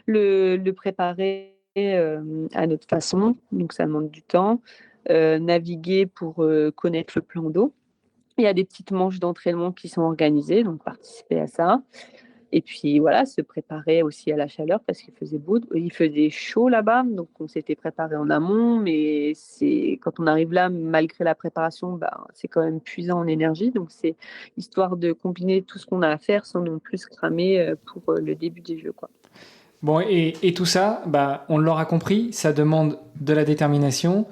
le préparer à notre façon. Donc, ça demande du temps. Naviguer pour connaître le plan d'eau. Il y a des petites manches d'entraînement qui sont organisées, donc participer à ça. Et puis voilà, se préparer aussi à la chaleur parce qu'il faisait beau, il faisait chaud là-bas, donc on s'était préparé en amont, mais c'est quand on arrive là, malgré la préparation, bah, c'est quand même puisant en énergie, donc c'est histoire de combiner tout ce qu'on a à faire sans non plus se cramer pour le début des jeux, quoi. Bon, et tout ça, bah, on l'aura compris, ça demande de la détermination,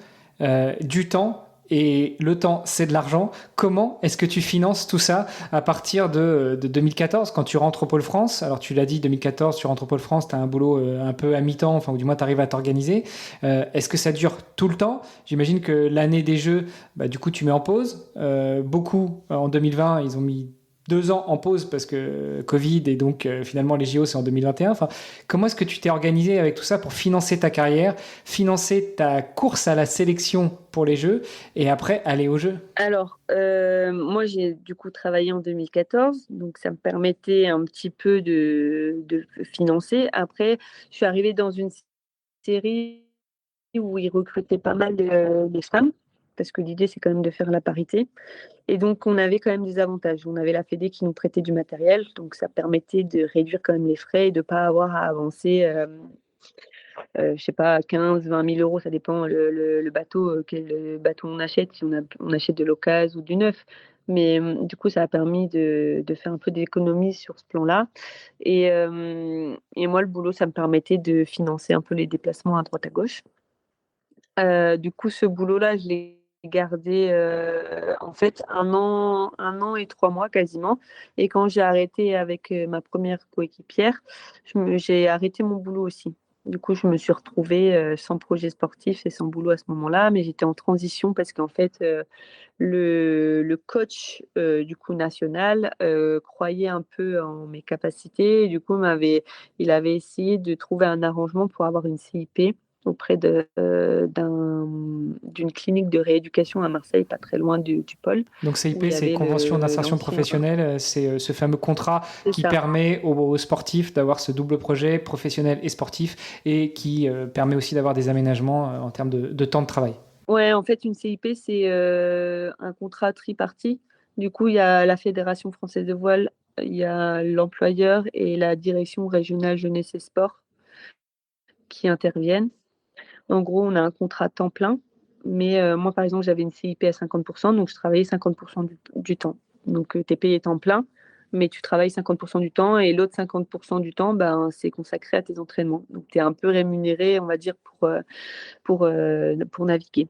du temps, et le temps, c'est de l'argent. Comment est-ce que tu finances tout ça à partir de 2014, quand tu rentres au Pôle France? Alors, tu l'as dit, 2014, tu rentres au Pôle France, tu as un boulot un peu à mi-temps, enfin, ou du moins, tu arrives à t'organiser. Est-ce que ça dure tout le temps? J'imagine que l'année des Jeux, bah, du coup, tu mets en pause. Beaucoup, en 2020, ils ont mis 2 ans en pause parce que Covid et donc finalement les JO c'est en 2021. Enfin, comment est-ce que tu t'es organisé avec tout ça pour financer ta carrière, financer ta course à la sélection pour les Jeux et après aller aux Jeux? Alors, moi, j'ai du coup travaillé en 2014, donc ça me permettait un petit peu de financer. Après, je suis arrivée dans une série où ils recrutaient pas mal de femmes, parce que l'idée, c'est quand même de faire la parité. Et donc, on avait quand même des avantages. On avait la Fédé qui nous prêtait du matériel, donc ça permettait de réduire quand même les frais et de ne pas avoir à avancer, je sais pas, 15 000 à 20 000 euros, ça dépend le bateau, quel bateau on achète, si on achète de l'occasion ou du neuf. Mais du coup, ça a permis de faire un peu d'économie sur ce plan-là. Et moi, le boulot, ça me permettait de financer un peu les déplacements à droite à gauche. Du coup, ce boulot-là, je l'ai gardé en fait 1 an et 3 mois quasiment. Et quand j'ai arrêté avec ma première coéquipière, j'ai arrêté mon boulot aussi. Du coup, je me suis retrouvée sans projet sportif et sans boulot à ce moment-là, mais j'étais en transition parce qu'en fait, le coach du coup national croyait un peu en mes capacités. Et du coup, il avait essayé de trouver un arrangement pour avoir une CIP auprès d'une clinique de rééducation à Marseille, pas très loin du pôle, Donc où il CIP, y c'est avait Convention d'insertion l'ancien. professionnelle, c'est ce fameux contrat C'est qui ça. permet aux sportifs d'avoir ce double projet professionnel et sportif et qui permet aussi d'avoir des aménagements en termes de temps de travail. Ouais, en fait, une CIP, c'est un contrat tripartite. Du coup, il y a la Fédération française de voile, il y a l'employeur et la direction régionale jeunesse et sport qui interviennent. En gros, on a un contrat temps plein, mais moi, par exemple, j'avais une CIP à 50%, donc je travaillais 50% du temps. Donc, tu es payé temps plein, mais tu travailles 50% du temps et l'autre 50% du temps, ben, c'est consacré à tes entraînements. Donc, tu es un peu rémunéré, on va dire, pour naviguer.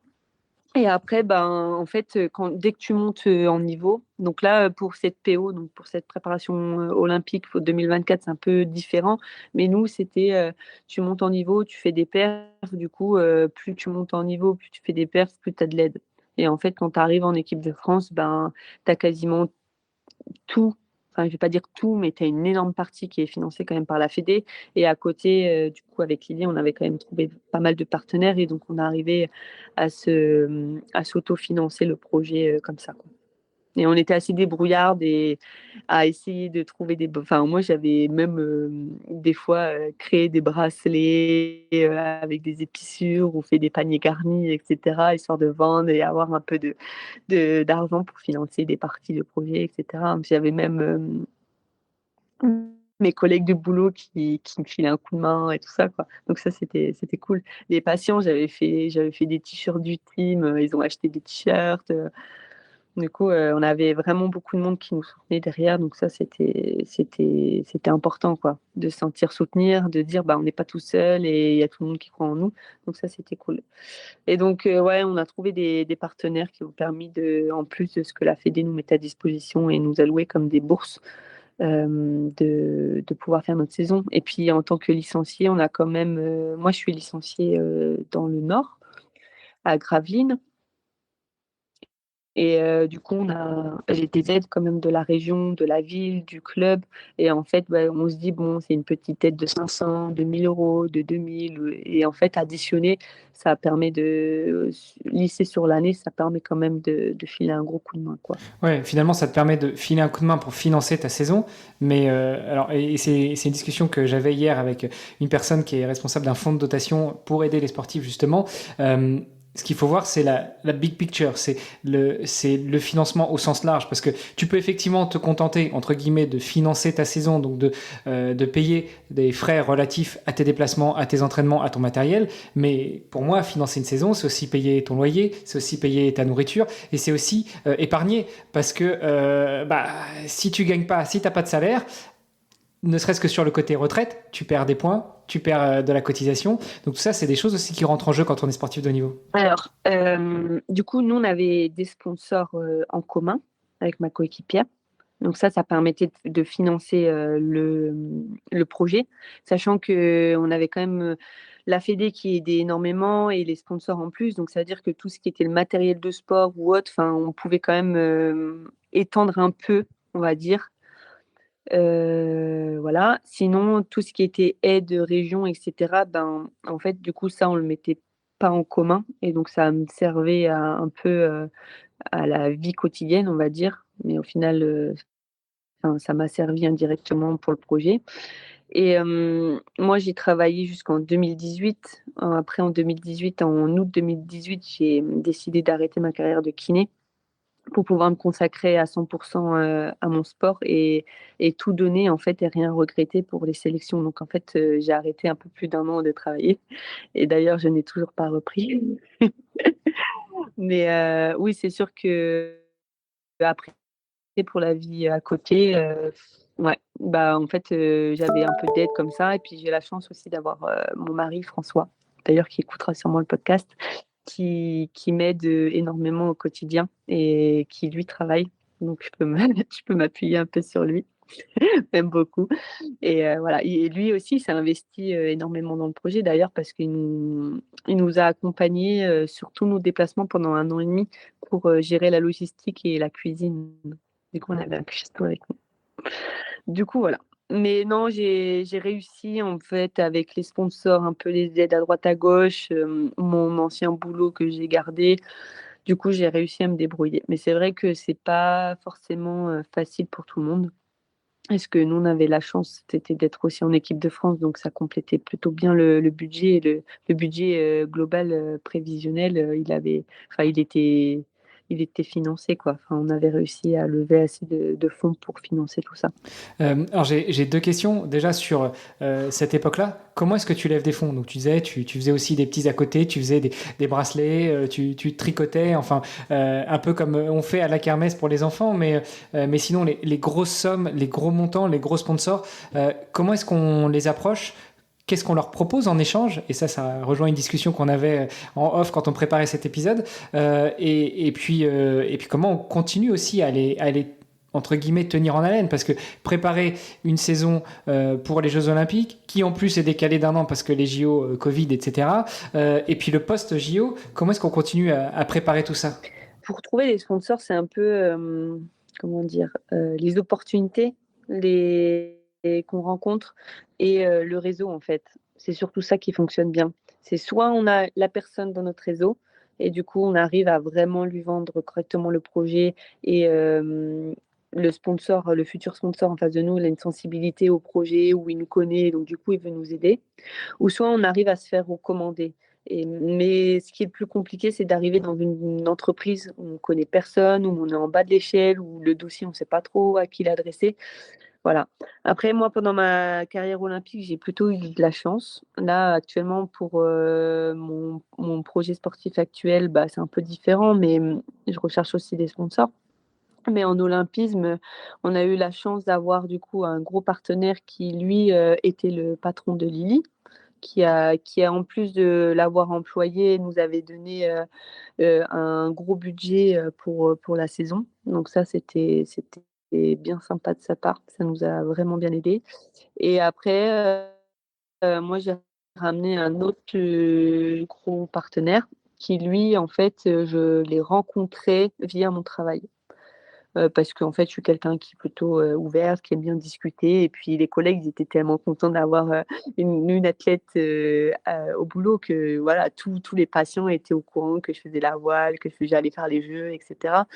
Et après, ben, en fait, dès que tu montes en niveau, donc là, pour cette PO, donc pour cette préparation olympique pour 2024, c'est un peu différent. Mais nous, c'était, tu montes en niveau, tu fais des perfs. Du coup, plus tu montes en niveau, plus tu fais des perfs, plus tu as de l'aide. Et en fait, quand tu arrives en équipe de France, ben, tu as quasiment tout, enfin je vais pas dire tout, mais tu as une énorme partie qui est financée quand même par la Fédé. Et à côté, du coup, avec Lily, on avait quand même trouvé pas mal de partenaires et donc on est arrivé à s'autofinancer le projet comme ça, quoi. Et on était assez débrouillardes et à essayer de trouver des. Enfin, moi, j'avais même des fois créé des bracelets avec des épissures ou fait des paniers garnis, etc., histoire de vendre et avoir un peu d'argent pour financer des parties de projets, etc. J'avais même mes collègues de boulot qui me filaient un coup de main et tout ça, quoi. Donc ça, c'était cool. Les patients, j'avais fait des t-shirts du team, ils ont acheté des t-shirts. Du coup, on avait vraiment beaucoup de monde qui nous soutenait derrière, donc ça, c'était important, quoi, de se sentir soutenir, de dire, bah, on n'est pas tout seul et il y a tout le monde qui croit en nous. Donc ça, c'était cool. Et donc, ouais, on a trouvé des partenaires qui ont permis en plus de ce que la Fédé nous mettait à disposition et nous allouait comme des bourses, de pouvoir faire notre saison. Et puis, en tant que licencié, on a quand même, moi, je suis licenciée dans le Nord, à Gravelines. Et du coup, j'ai des aides quand même de la région, de la ville, du club. Et en fait, bah, on se dit, bon, c'est une petite aide de 500, de 1000 euros, de 2000. Et en fait, additionner, ça permet de lisser sur l'année, ça permet quand même de filer un gros coup de main, quoi. Ouais, finalement, ça te permet de filer un coup de main pour financer ta saison. Mais alors, et c'est une discussion que j'avais hier avec une personne qui est responsable d'un fonds de dotation pour aider les sportifs, justement. Ce qu'il faut voir, c'est la big picture, c'est le financement au sens large, parce que tu peux effectivement te contenter, entre guillemets, de financer ta saison, donc de payer des frais relatifs à tes déplacements, à tes entraînements, à ton matériel. Mais pour moi, financer une saison, c'est aussi payer ton loyer, c'est aussi payer ta nourriture, et c'est aussi épargner, parce que bah, si tu gagnes pas, si tu n'as pas de salaire, ne serait-ce que sur le côté retraite, tu perds des points, tu perds de la cotisation. Donc tout ça, c'est des choses aussi qui rentrent en jeu quand on est sportif de haut niveau. Alors, du coup, nous, on avait des sponsors en commun avec ma coéquipière. Donc ça permettait de financer le projet, sachant qu'on avait quand même la Fédé qui aidait énormément et les sponsors en plus. Donc ça veut dire que tout ce qui était le matériel de sport ou autre, on pouvait quand même étendre un peu, on va dire. Voilà. Sinon, tout ce qui était aide région, etc., ben, en fait, du coup, ça, on le mettait pas en commun. Et donc, ça me servait un peu à la vie quotidienne, on va dire. Mais au final, ça m'a servi indirectement pour le projet. Et moi, j'ai travaillé jusqu'en 2018. Après, en 2018, en août 2018, j'ai décidé d'arrêter ma carrière de kiné pour pouvoir me consacrer à 100% à mon sport et tout donner en fait et rien regretter pour les sélections. Donc en fait, j'ai arrêté un peu plus d'un an de travailler et d'ailleurs, je n'ai toujours pas repris. Mais oui, c'est sûr que après pour la vie à côté, ouais, bah en fait, j'avais un peu d'aide comme ça et puis j'ai la chance aussi d'avoir mon mari François, d'ailleurs qui écoutera sûrement le podcast, qui m'aide énormément au quotidien et qui lui travaille. Donc je peux m'appuyer un peu sur lui, même beaucoup. Et voilà. Et lui aussi s'est investi énormément dans le projet d'ailleurs parce qu'il nous a accompagnés sur tous nos déplacements pendant 1 an et demi pour gérer la logistique et la cuisine. Du coup, on avait un cuistot avec nous. Du coup, voilà. Mais non, j'ai réussi en fait avec les sponsors, un peu les aides à droite à gauche, mon ancien boulot que j'ai gardé. Du coup, j'ai réussi à me débrouiller. Mais c'est vrai que c'est pas forcément facile pour tout le monde. Est-ce que nous, on avait la chance, c'était d'être aussi en équipe de France, donc ça complétait plutôt bien le budget. Et le budget global prévisionnel, il était il était financé, quoi. Enfin, on avait réussi à lever assez de fonds pour financer tout ça. Alors j'ai deux questions. Déjà sur cette époque-là, comment est-ce que tu lèves des fonds? Donc tu disais, tu faisais aussi des petits à côté, tu faisais des bracelets, tu tricotais, enfin un peu comme on fait à la kermesse pour les enfants, mais sinon les grosses sommes, les gros montants, les gros sponsors, comment est-ce qu'on les approche? Qu'est-ce qu'on leur propose en échange? Et ça rejoint une discussion qu'on avait en off quand on préparait cet épisode. Et puis comment on continue aussi à les entre guillemets tenir en haleine, parce que préparer une saison pour les Jeux Olympiques, qui en plus est décalée d'un an parce que les JO Covid, etc. Et puis le post-JO, comment est-ce qu'on continue à préparer tout ça? Pour trouver les sponsors, c'est un peu, comment dire, les opportunités qu'on rencontre et le réseau, en fait. C'est surtout ça qui fonctionne bien. C'est soit on a la personne dans notre réseau et du coup, on arrive à vraiment lui vendre correctement le projet et le sponsor, le futur sponsor en face de nous, il a une sensibilité au projet où il nous connaît, donc du coup, il veut nous aider. Ou soit on arrive à se faire recommander. Mais ce qui est le plus compliqué, c'est d'arriver dans une entreprise où on connaît personne, où on est en bas de l'échelle, où le dossier, on ne sait pas trop à qui l'adresser. Voilà. Après, moi, pendant ma carrière olympique, j'ai plutôt eu de la chance. Là, actuellement, pour mon projet sportif actuel, bah, c'est un peu différent, mais je recherche aussi des sponsors. Mais en olympisme, on a eu la chance d'avoir du coup un gros partenaire qui, lui, était le patron de Lily, qui a en plus de l'avoir employé, nous avait donné, un gros budget, pour la saison. Donc ça, c'était bien sympa de sa part. Ça nous a vraiment bien aidés et après, moi, j'ai ramené un autre, gros partenaire qui lui, en fait, je l'ai rencontré via mon travail. Parce qu'en fait, je suis quelqu'un qui est plutôt, ouverte, qui aime bien discuter et puis les collègues, ils étaient tellement contents d'avoir, une athlète, au boulot que voilà, tous les patients étaient au courant que je faisais la voile, que j'allais faire les jeux et cetera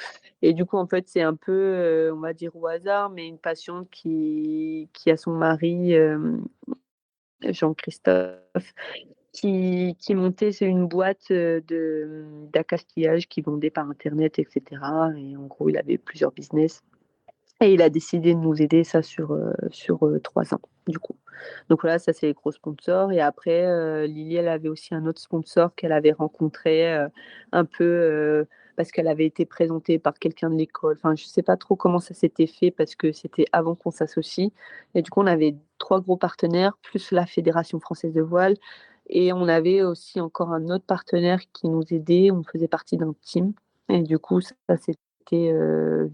et du coup, en fait, c'est un peu, on va dire au hasard, mais une patiente qui a son mari, Jean-Christophe, qui montait c'est une boîte, d'accastillage qu'il vendait par internet et cetera et en gros, il avait plusieurs business et il a décidé de nous aider ça sur 3 ans, du coup. Donc voilà, ça c'est les gros sponsors et après, Lily, elle avait aussi un autre sponsor qu'elle avait rencontré, un peu, parce qu'elle avait été présentée par quelqu'un de l'école. Enfin, je sais pas trop comment ça s'était fait parce que c'était avant qu'on s'associe et du coup, on avait 3 gros partenaires plus la Fédération française de voile et on avait aussi encore un autre partenaire qui nous aidait. On faisait partie d'un team et du coup, ça c'était,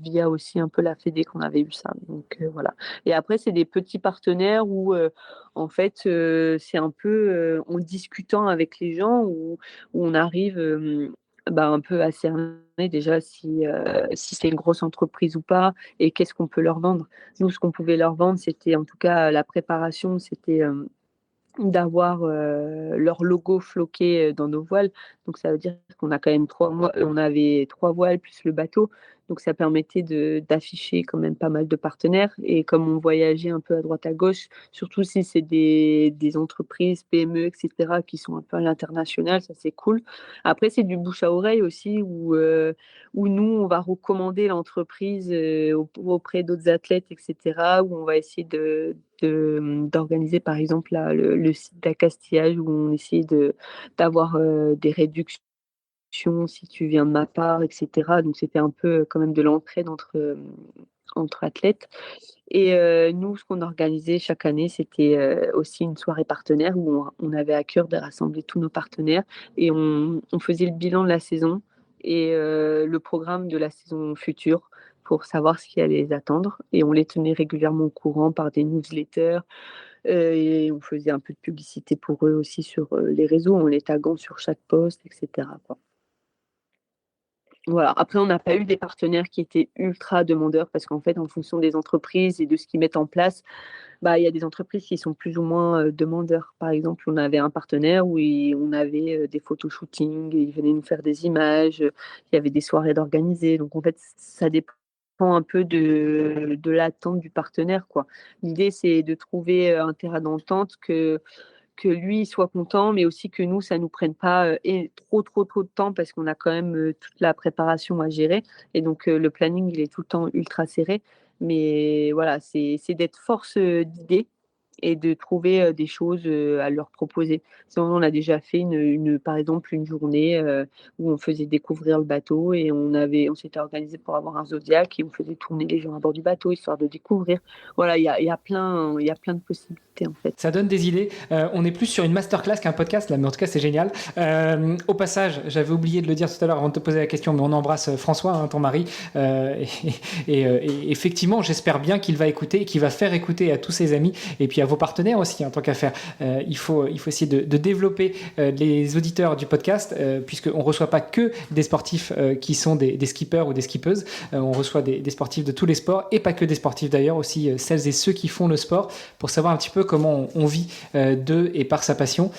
via aussi un peu la fédé qu'on avait eu ça, donc voilà et après c'est des petits partenaires où, en fait, c'est un peu, en discutant avec les gens où on arrive, bah, un peu à cerner déjà si c'est une grosse entreprise ou pas et qu'est-ce qu'on peut leur vendre. Nous, ce qu'on pouvait leur vendre, c'était en tout cas la préparation, c'était, d'avoir, leur logo floqué, dans nos voiles. Donc ça veut dire qu'on a quand même 3 mois on avait 3 voiles plus le bateau. Donc ça permettait d'afficher quand même pas mal de partenaires et comme on voyageait un peu à droite à gauche, surtout si c'est des entreprises, PME et cetera qui sont un peu à l'international, ça c'est cool. Après c'est du bouche à oreille aussi où nous on va recommander l'entreprise, auprès d'autres athlètes et cetera, où on va essayer d'organiser par exemple là, le site d'accastillage où on essaie d'avoir des réductions si tu viens de ma part, et cetera. Donc c'était un peu quand même de l'entraide entre athlètes et nous, ce qu'on organisait chaque année, c'était, aussi une soirée partenaire où on avait à cœur de rassembler tous nos partenaires et on faisait le bilan de la saison et le programme de la saison future pour savoir ce qui allait les attendre et on les tenait régulièrement au courant par des newsletters, et on faisait un peu de publicité pour eux aussi sur, les réseaux en les taguant sur chaque post et cetera, quoi. Voilà, après on n'a pas eu des partenaires qui étaient ultra demandeurs parce qu'en fait, en fonction des entreprises et de ce qu'ils mettent en place, bah, il y a des entreprises qui sont plus ou moins, demandeurs. Par exemple, on avait un partenaire où on avait, des photoshootings, ils venaient nous faire des images, il y avait des soirées d'organiser. Donc en fait, ça dépend un peu de l'attente du partenaire, quoi. L'idée, c'est de trouver, un terrain d'entente que que lui soit content, mais aussi que nous, ça nous prenne pas trop de temps parce qu'on a quand même toute la préparation à gérer. Et donc, le planning, il est tout le temps ultra serré. Mais voilà, c'est d'être force d'idée et de trouver des choses à leur proposer. Sinon, on a déjà fait par exemple, une journée où on faisait découvrir le bateau et on s'était organisé pour avoir un Zodiac et on faisait tourner les gens à bord du bateau histoire de découvrir. Voilà, il y a plein de possibilités en fait. Ça donne des idées. On est plus sur une masterclass qu'un podcast, là, mais en tout cas, c'est génial. Au passage, j'avais oublié de le dire tout à l'heure avant de te poser la question, mais on embrasse François, hein, ton mari. Et effectivement, j'espère bien qu'il va écouter et qu'il va faire écouter à tous ses amis et puis à vos partenaires aussi, en tant qu'affaire. Il faut essayer de développer les auditeurs du podcast, puisqu'on ne reçoit pas que des sportifs qui sont des skippers ou des skippeuses. On reçoit des sportifs de tous les sports, et pas que des sportifs d'ailleurs, aussi celles et ceux qui font le sport, pour savoir un petit peu comment on vit de et par sa passion.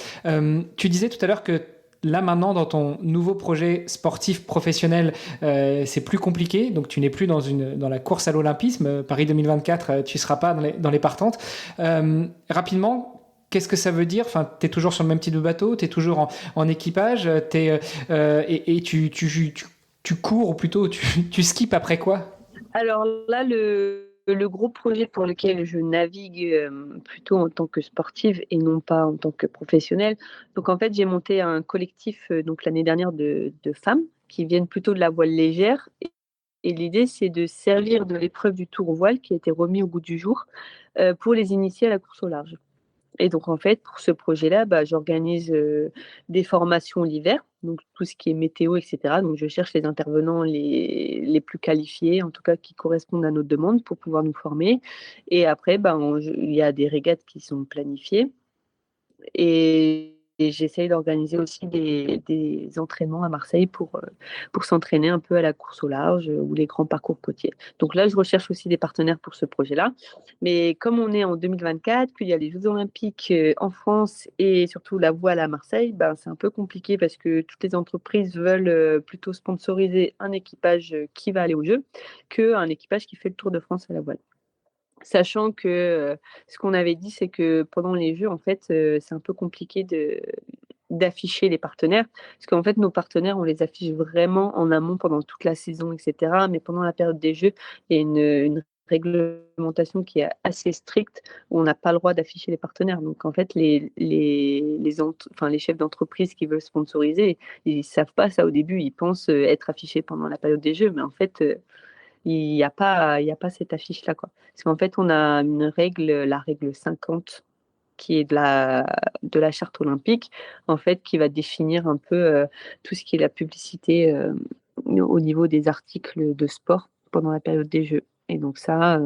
Tu disais tout à l'heure que là maintenant dans ton nouveau projet sportif professionnel, c'est plus compliqué, donc tu n'es plus dans la course à l'olympisme. Paris 2024, tu ne seras pas dans les partantes. Rapidement, qu'est-ce que ça veut dire? Enfin, tu es toujours sur le même type de bateau, tu es toujours en équipage, et tu cours, ou plutôt tu skippes après quoi? Alors là, le gros projet pour lequel je navigue plutôt en tant que sportive et non pas en tant que professionnelle. Donc en fait, j'ai monté un collectif donc l'année dernière de femmes qui viennent plutôt de la voile légère. Et l'idée, c'est de servir de l'épreuve du tour voile qui a été remis au goût du jour pour les initier à la course au large. Et donc, en fait, pour ce projet-là, j'organise des formations l'hiver, donc tout ce qui est météo, et cetera. Donc, je cherche les intervenants les plus qualifiés, en tout cas qui correspondent à nos demandes pour pouvoir nous former. Et après, il y a des régates qui sont planifiées. Et j'essaye d'organiser aussi des entraînements à Marseille pour s'entraîner un peu à la course au large ou les grands parcours côtiers. Donc là, je recherche aussi des partenaires pour ce projet-là. Mais comme on est en 2024, qu'il y a les Jeux Olympiques en France et surtout la voile à Marseille, c'est un peu compliqué parce que toutes les entreprises veulent plutôt sponsoriser un équipage qui va aller aux Jeux qu'un équipage qui fait le Tour de France à la voile. Sachant que ce qu'on avait dit, c'est que pendant les Jeux, en fait, c'est un peu compliqué d'afficher les partenaires. Parce qu'en fait, nos partenaires, on les affiche vraiment en amont pendant toute la saison, et cetera. Mais pendant la période des Jeux, il y a une réglementation qui est assez stricte où on n'a pas le droit d'afficher les partenaires. Donc, en fait, les chefs d'entreprise qui veulent sponsoriser, ils ne savent pas ça au début. Ils pensent être affichés pendant la période des Jeux. Mais en fait, il y a pas cette affiche-là, quoi. Parce qu'en fait, on a une règle, la règle 50, qui est de la charte olympique, en fait, qui va définir un peu tout ce qui est la publicité au niveau des articles de sport pendant la période des Jeux. Et donc ça,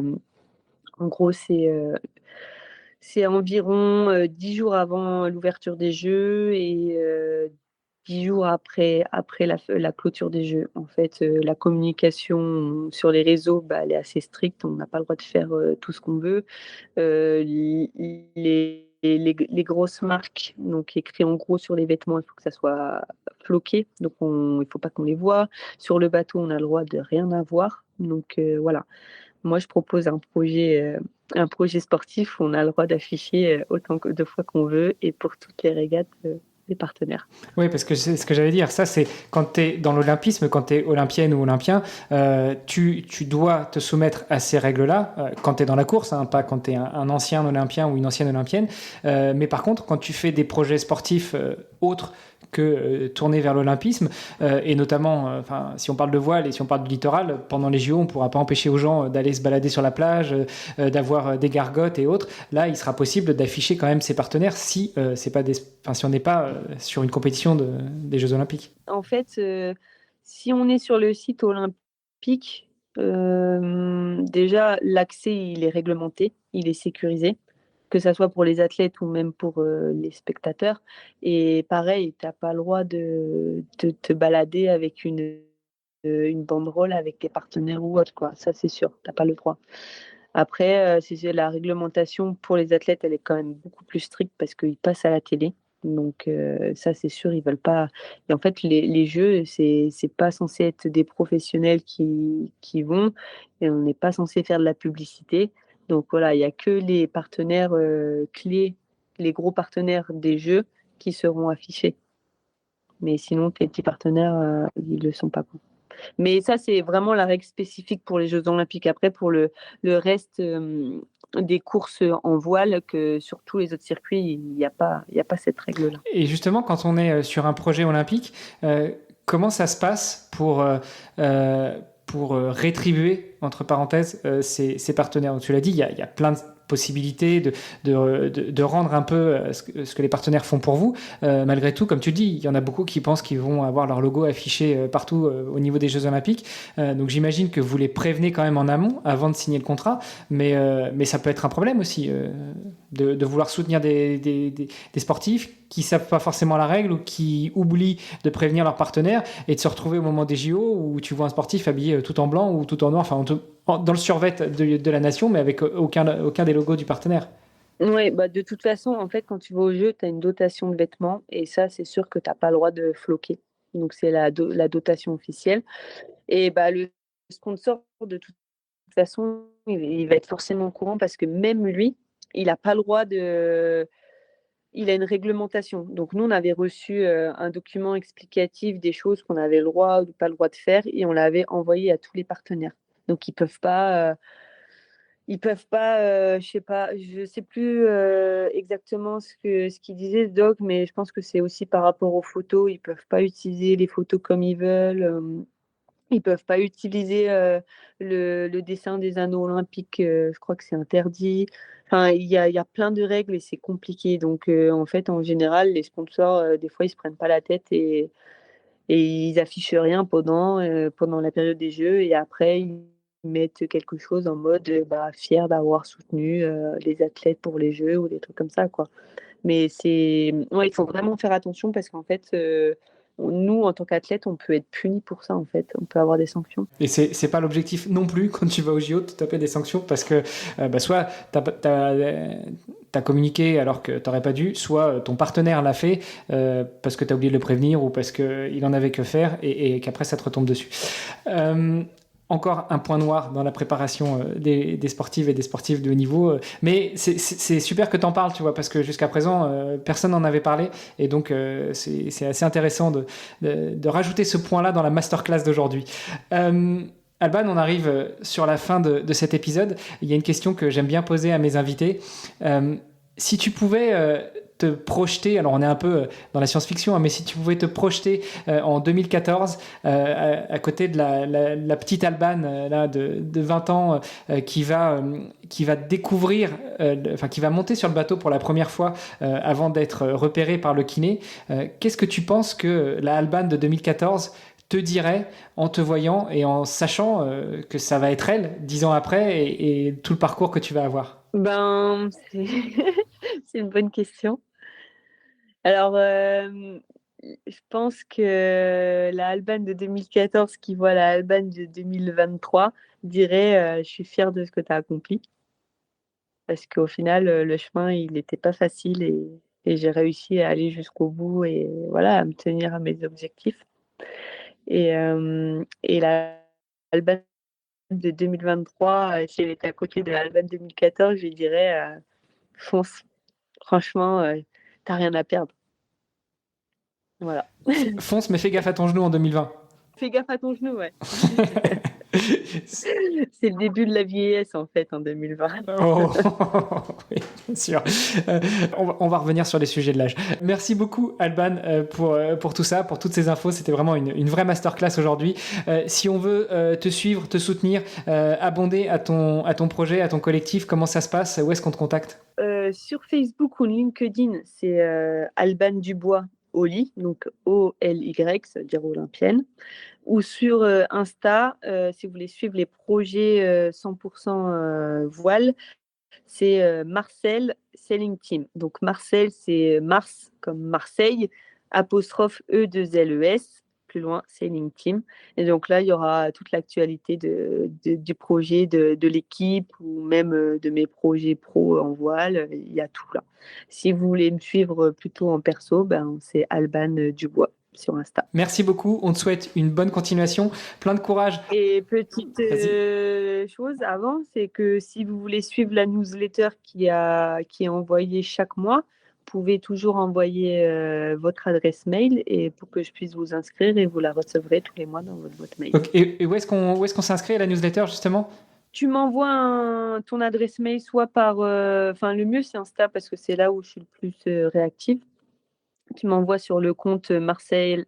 en gros, c'est environ 10 jours avant l'ouverture des Jeux et 10 jours après la clôture des Jeux. En fait, la communication sur les réseaux, elle est assez stricte. On n'a pas le droit de faire tout ce qu'on veut. Les grosses marques, donc écrit en gros sur les vêtements, il faut que ça soit floqué. Donc, il ne faut pas qu'on les voit. Sur le bateau, on a le droit de rien avoir. Donc, voilà. Moi, je propose un projet sportif où on a le droit d'afficher autant de fois qu'on veut et pour toutes les régates des partenaires. Oui, parce que c'est ce que j'allais dire. Ça, c'est quand tu es dans l'olympisme, quand tu es olympienne ou olympien, tu dois te soumettre à ces règles-là quand tu es dans la course, hein, pas quand tu es un ancien olympien ou une ancienne olympienne. Mais par contre, quand tu fais des projets sportifs autres que tourner vers l'olympisme, et notamment, si on parle de voile et si on parle du littoral, pendant les JO, on ne pourra pas empêcher aux gens d'aller se balader sur la plage, d'avoir des gargotes et autres. Là, il sera possible d'afficher quand même ses partenaires si on n'est pas sur une compétition des Jeux Olympiques. En fait, si on est sur le site olympique, déjà l'accès il est réglementé, il est sécurisé, que ça soit pour les athlètes ou même pour les spectateurs. Et pareil, tu n'as pas le droit de te balader avec une banderole avec tes partenaires ou autre, quoi. Ça, c'est sûr, tu n'as pas le droit. Après, c'est la réglementation pour les athlètes, elle est quand même beaucoup plus stricte parce qu'ils passent à la télé. Donc ça, c'est sûr, ils veulent pas. Et en fait, les jeux, c'est pas censé être des professionnels qui vont, et on n'est pas censé faire de la publicité. Donc voilà, il y a que les partenaires clés les gros partenaires des Jeux qui seront affichés. Mais sinon, tes petits partenaires, ils ne le sont pas. Mais ça, c'est vraiment la règle spécifique pour les Jeux olympiques. Après, pour le reste des courses en voile, que sur tous les autres circuits, il n'y a pas cette règle-là. Et justement, quand on est sur un projet olympique, comment ça se passe pour rétribuer, entre parenthèses, ces partenaires? Tu l'as dit, il y a plein de possibilité de rendre un peu ce que les partenaires font pour vous. Malgré tout, comme tu dis, il y en a beaucoup qui pensent qu'ils vont avoir leur logo affiché partout au niveau des Jeux Olympiques. Donc j'imagine que vous les prévenez quand même en amont avant de signer le contrat, mais ça peut être un problème aussi de vouloir soutenir des sportifs qui ne savent pas forcément la règle ou qui oublient de prévenir leurs partenaires et de se retrouver au moment des JO où tu vois un sportif habillé tout en blanc ou tout en noir, enfin dans le survêt de la nation, mais avec aucun des logos du partenaire. Oui, bah de toute façon, en fait, quand tu vas au jeu, tu as une dotation de vêtements et ça, c'est sûr que tu n'as pas le droit de floquer. Donc, c'est la dotation officielle. Et bah, le sponsor, de toute façon, il va être forcément au courant parce que même lui, il n'a pas le droit de... Il a une réglementation. Donc, nous, on avait reçu un document explicatif des choses qu'on avait le droit ou pas le droit de faire et on l'avait envoyé à tous les partenaires. Donc, ils peuvent pas... je sais plus exactement ce qu'il disait, ce doc, mais je pense que c'est aussi par rapport aux photos. Ils peuvent pas utiliser les photos comme ils veulent. Ils peuvent pas utiliser le dessin des anneaux olympiques. Je crois que c'est interdit. Enfin, il y a plein de règles et c'est compliqué. Donc, en fait, en général, les sponsors, des fois, ils se prennent pas la tête et ils affichent rien pendant la période des Jeux. Et après, ils mettent quelque chose en mode fier d'avoir soutenu les athlètes pour les Jeux ou des trucs comme ça, quoi. Mais ouais, il faut vraiment faire attention parce qu'en fait, nous, en tant qu'athlète, on peut être puni pour ça, en fait. On peut avoir des sanctions. Et c'est pas l'objectif non plus quand tu vas au JO de te taper des sanctions parce que soit t'as communiqué alors que t'aurais pas dû, soit ton partenaire l'a fait parce que t'as oublié de le prévenir ou parce qu'il en avait que faire et qu'après ça te retombe dessus. Encore un point noir dans la préparation des sportives et des sportifs de haut niveau. Mais c'est super que tu en parles, tu vois, parce que jusqu'à présent, personne n'en avait parlé. Et donc, c'est assez intéressant de rajouter ce point-là dans la masterclass d'aujourd'hui. Alban, on arrive sur la fin de cet épisode. Il y a une question que j'aime bien poser à mes invités. Si tu pouvais te projeter, alors on est un peu dans la science-fiction, hein, mais si tu pouvais te projeter en 2014 à côté de la petite Alban là, de 20 ans qui va découvrir, qui va monter sur le bateau pour la première fois avant d'être repéré par le kiné, qu'est-ce que tu penses que la Alban de 2014 te dirait en te voyant et en sachant que ça va être elle 10 ans après et tout le parcours que tu vas avoir? C'est une bonne question. Alors, je pense que la Alban de 2014 qui voit la Alban de 2023 dirait, «Je suis fière de ce que tu as accompli». Parce qu'au final, le chemin, il n'était pas facile et j'ai réussi à aller jusqu'au bout et voilà, à me tenir à mes objectifs. Et la Alban de 2023, si elle était à côté de la Alban 2014, je lui dirais, «Fonce, franchement, tu rien à perdre». Voilà. Fonce, mais fais gaffe à ton genou en 2020. Fais gaffe à ton genou, ouais. C'est le début de la vieillesse, en fait, en 2020. Oh, oui, bien sûr. On va revenir sur les sujets de l'âge. Merci beaucoup, Alban, pour tout ça, pour toutes ces infos. C'était vraiment une vraie masterclass aujourd'hui. Si on veut te suivre, te soutenir, abonder à ton projet, à ton collectif, comment ça se passe? Où est-ce qu'on te contacte? Sur Facebook ou LinkedIn, c'est Alban Dubois Oli, donc O-L-Y, ça veut dire olympienne. Ou sur Insta, si vous voulez suivre les projets 100% voile, c'est Marcel Sailing Team. Donc Marcel, c'est Mars comme Marseille, apostrophe E2LES, plus loin, Sailing Team. Et donc là, il y aura toute l'actualité du projet, de l'équipe ou même de mes projets pro en voile. Il y a tout là. Si vous voulez me suivre plutôt en perso, c'est Alban Dubois sur Insta. Merci beaucoup. On te souhaite une bonne continuation, plein de courage. Et petite chose avant, c'est que si vous voulez suivre la newsletter qui est envoyée chaque mois, pouvez toujours envoyer votre adresse mail et pour que je puisse vous inscrire et vous la recevrez tous les mois dans votre boîte mail. Okay. Et où est-ce qu'on s'inscrit à la newsletter justement ? Tu m'envoies ton adresse mail soit par... le mieux c'est Insta parce que c'est là où je suis le plus réactive. Tu m'envoies sur le compte Marcel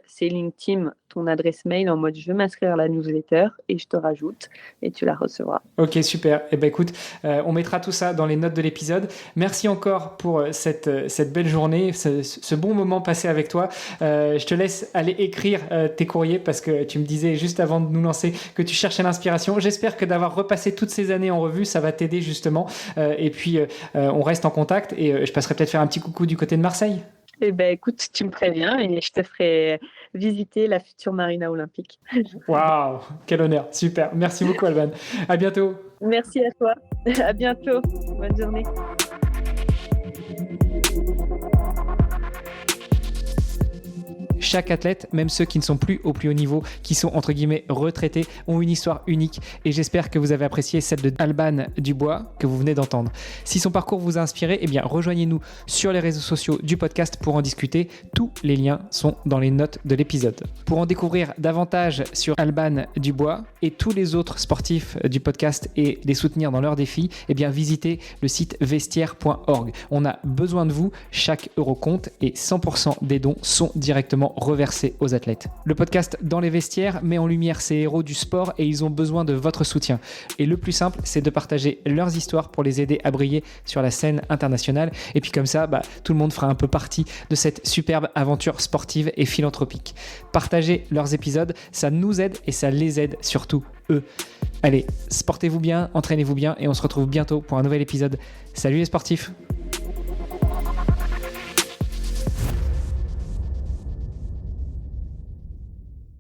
Sailing Team ton adresse mail en mode je veux m'inscrire à la newsletter et je te rajoute et tu la recevras. Ok, super. Eh ben écoute, on mettra tout ça dans les notes de l'épisode. Merci encore pour cette belle journée, ce bon moment passé avec toi. Je te laisse aller écrire tes courriers parce que tu me disais juste avant de nous lancer que tu cherchais l'inspiration. J'espère que d'avoir repassé toutes ces années en revue, ça va t'aider justement. Et puis, on reste en contact et je passerai peut-être faire un petit coucou du côté de Marseille. Eh ben, écoute, tu me préviens et je te ferai visiter la future marina olympique. Waouh, quel honneur, super. Merci beaucoup, Alban. À bientôt. Merci à toi. À bientôt. Bonne journée. Chaque athlète, même ceux qui ne sont plus au plus haut niveau, qui sont entre guillemets retraités, ont une histoire unique et j'espère que vous avez apprécié celle de Alban Dubois que vous venez d'entendre. Si son parcours vous a inspiré, eh bien rejoignez-nous sur les réseaux sociaux du podcast pour en discuter. Tous les liens sont dans les notes de l'épisode. Pour en découvrir davantage sur Alban Dubois et tous les autres sportifs du podcast et les soutenir dans leurs défis, eh bien visitez le site vestiaire.org. On a besoin de vous, chaque euro compte et 100% des dons sont directement reversés aux athlètes. Le podcast Dans les vestiaires met en lumière ces héros du sport et ils ont besoin de votre soutien. Et le plus simple, c'est de partager leurs histoires pour les aider à briller sur la scène internationale. Et puis comme ça, tout le monde fera un peu partie de cette superbe aventure sportive et philanthropique. Partagez leurs épisodes, ça nous aide et ça les aide surtout eux. Allez, sportez-vous bien, entraînez-vous bien et on se retrouve bientôt pour un nouvel épisode. Salut les sportifs!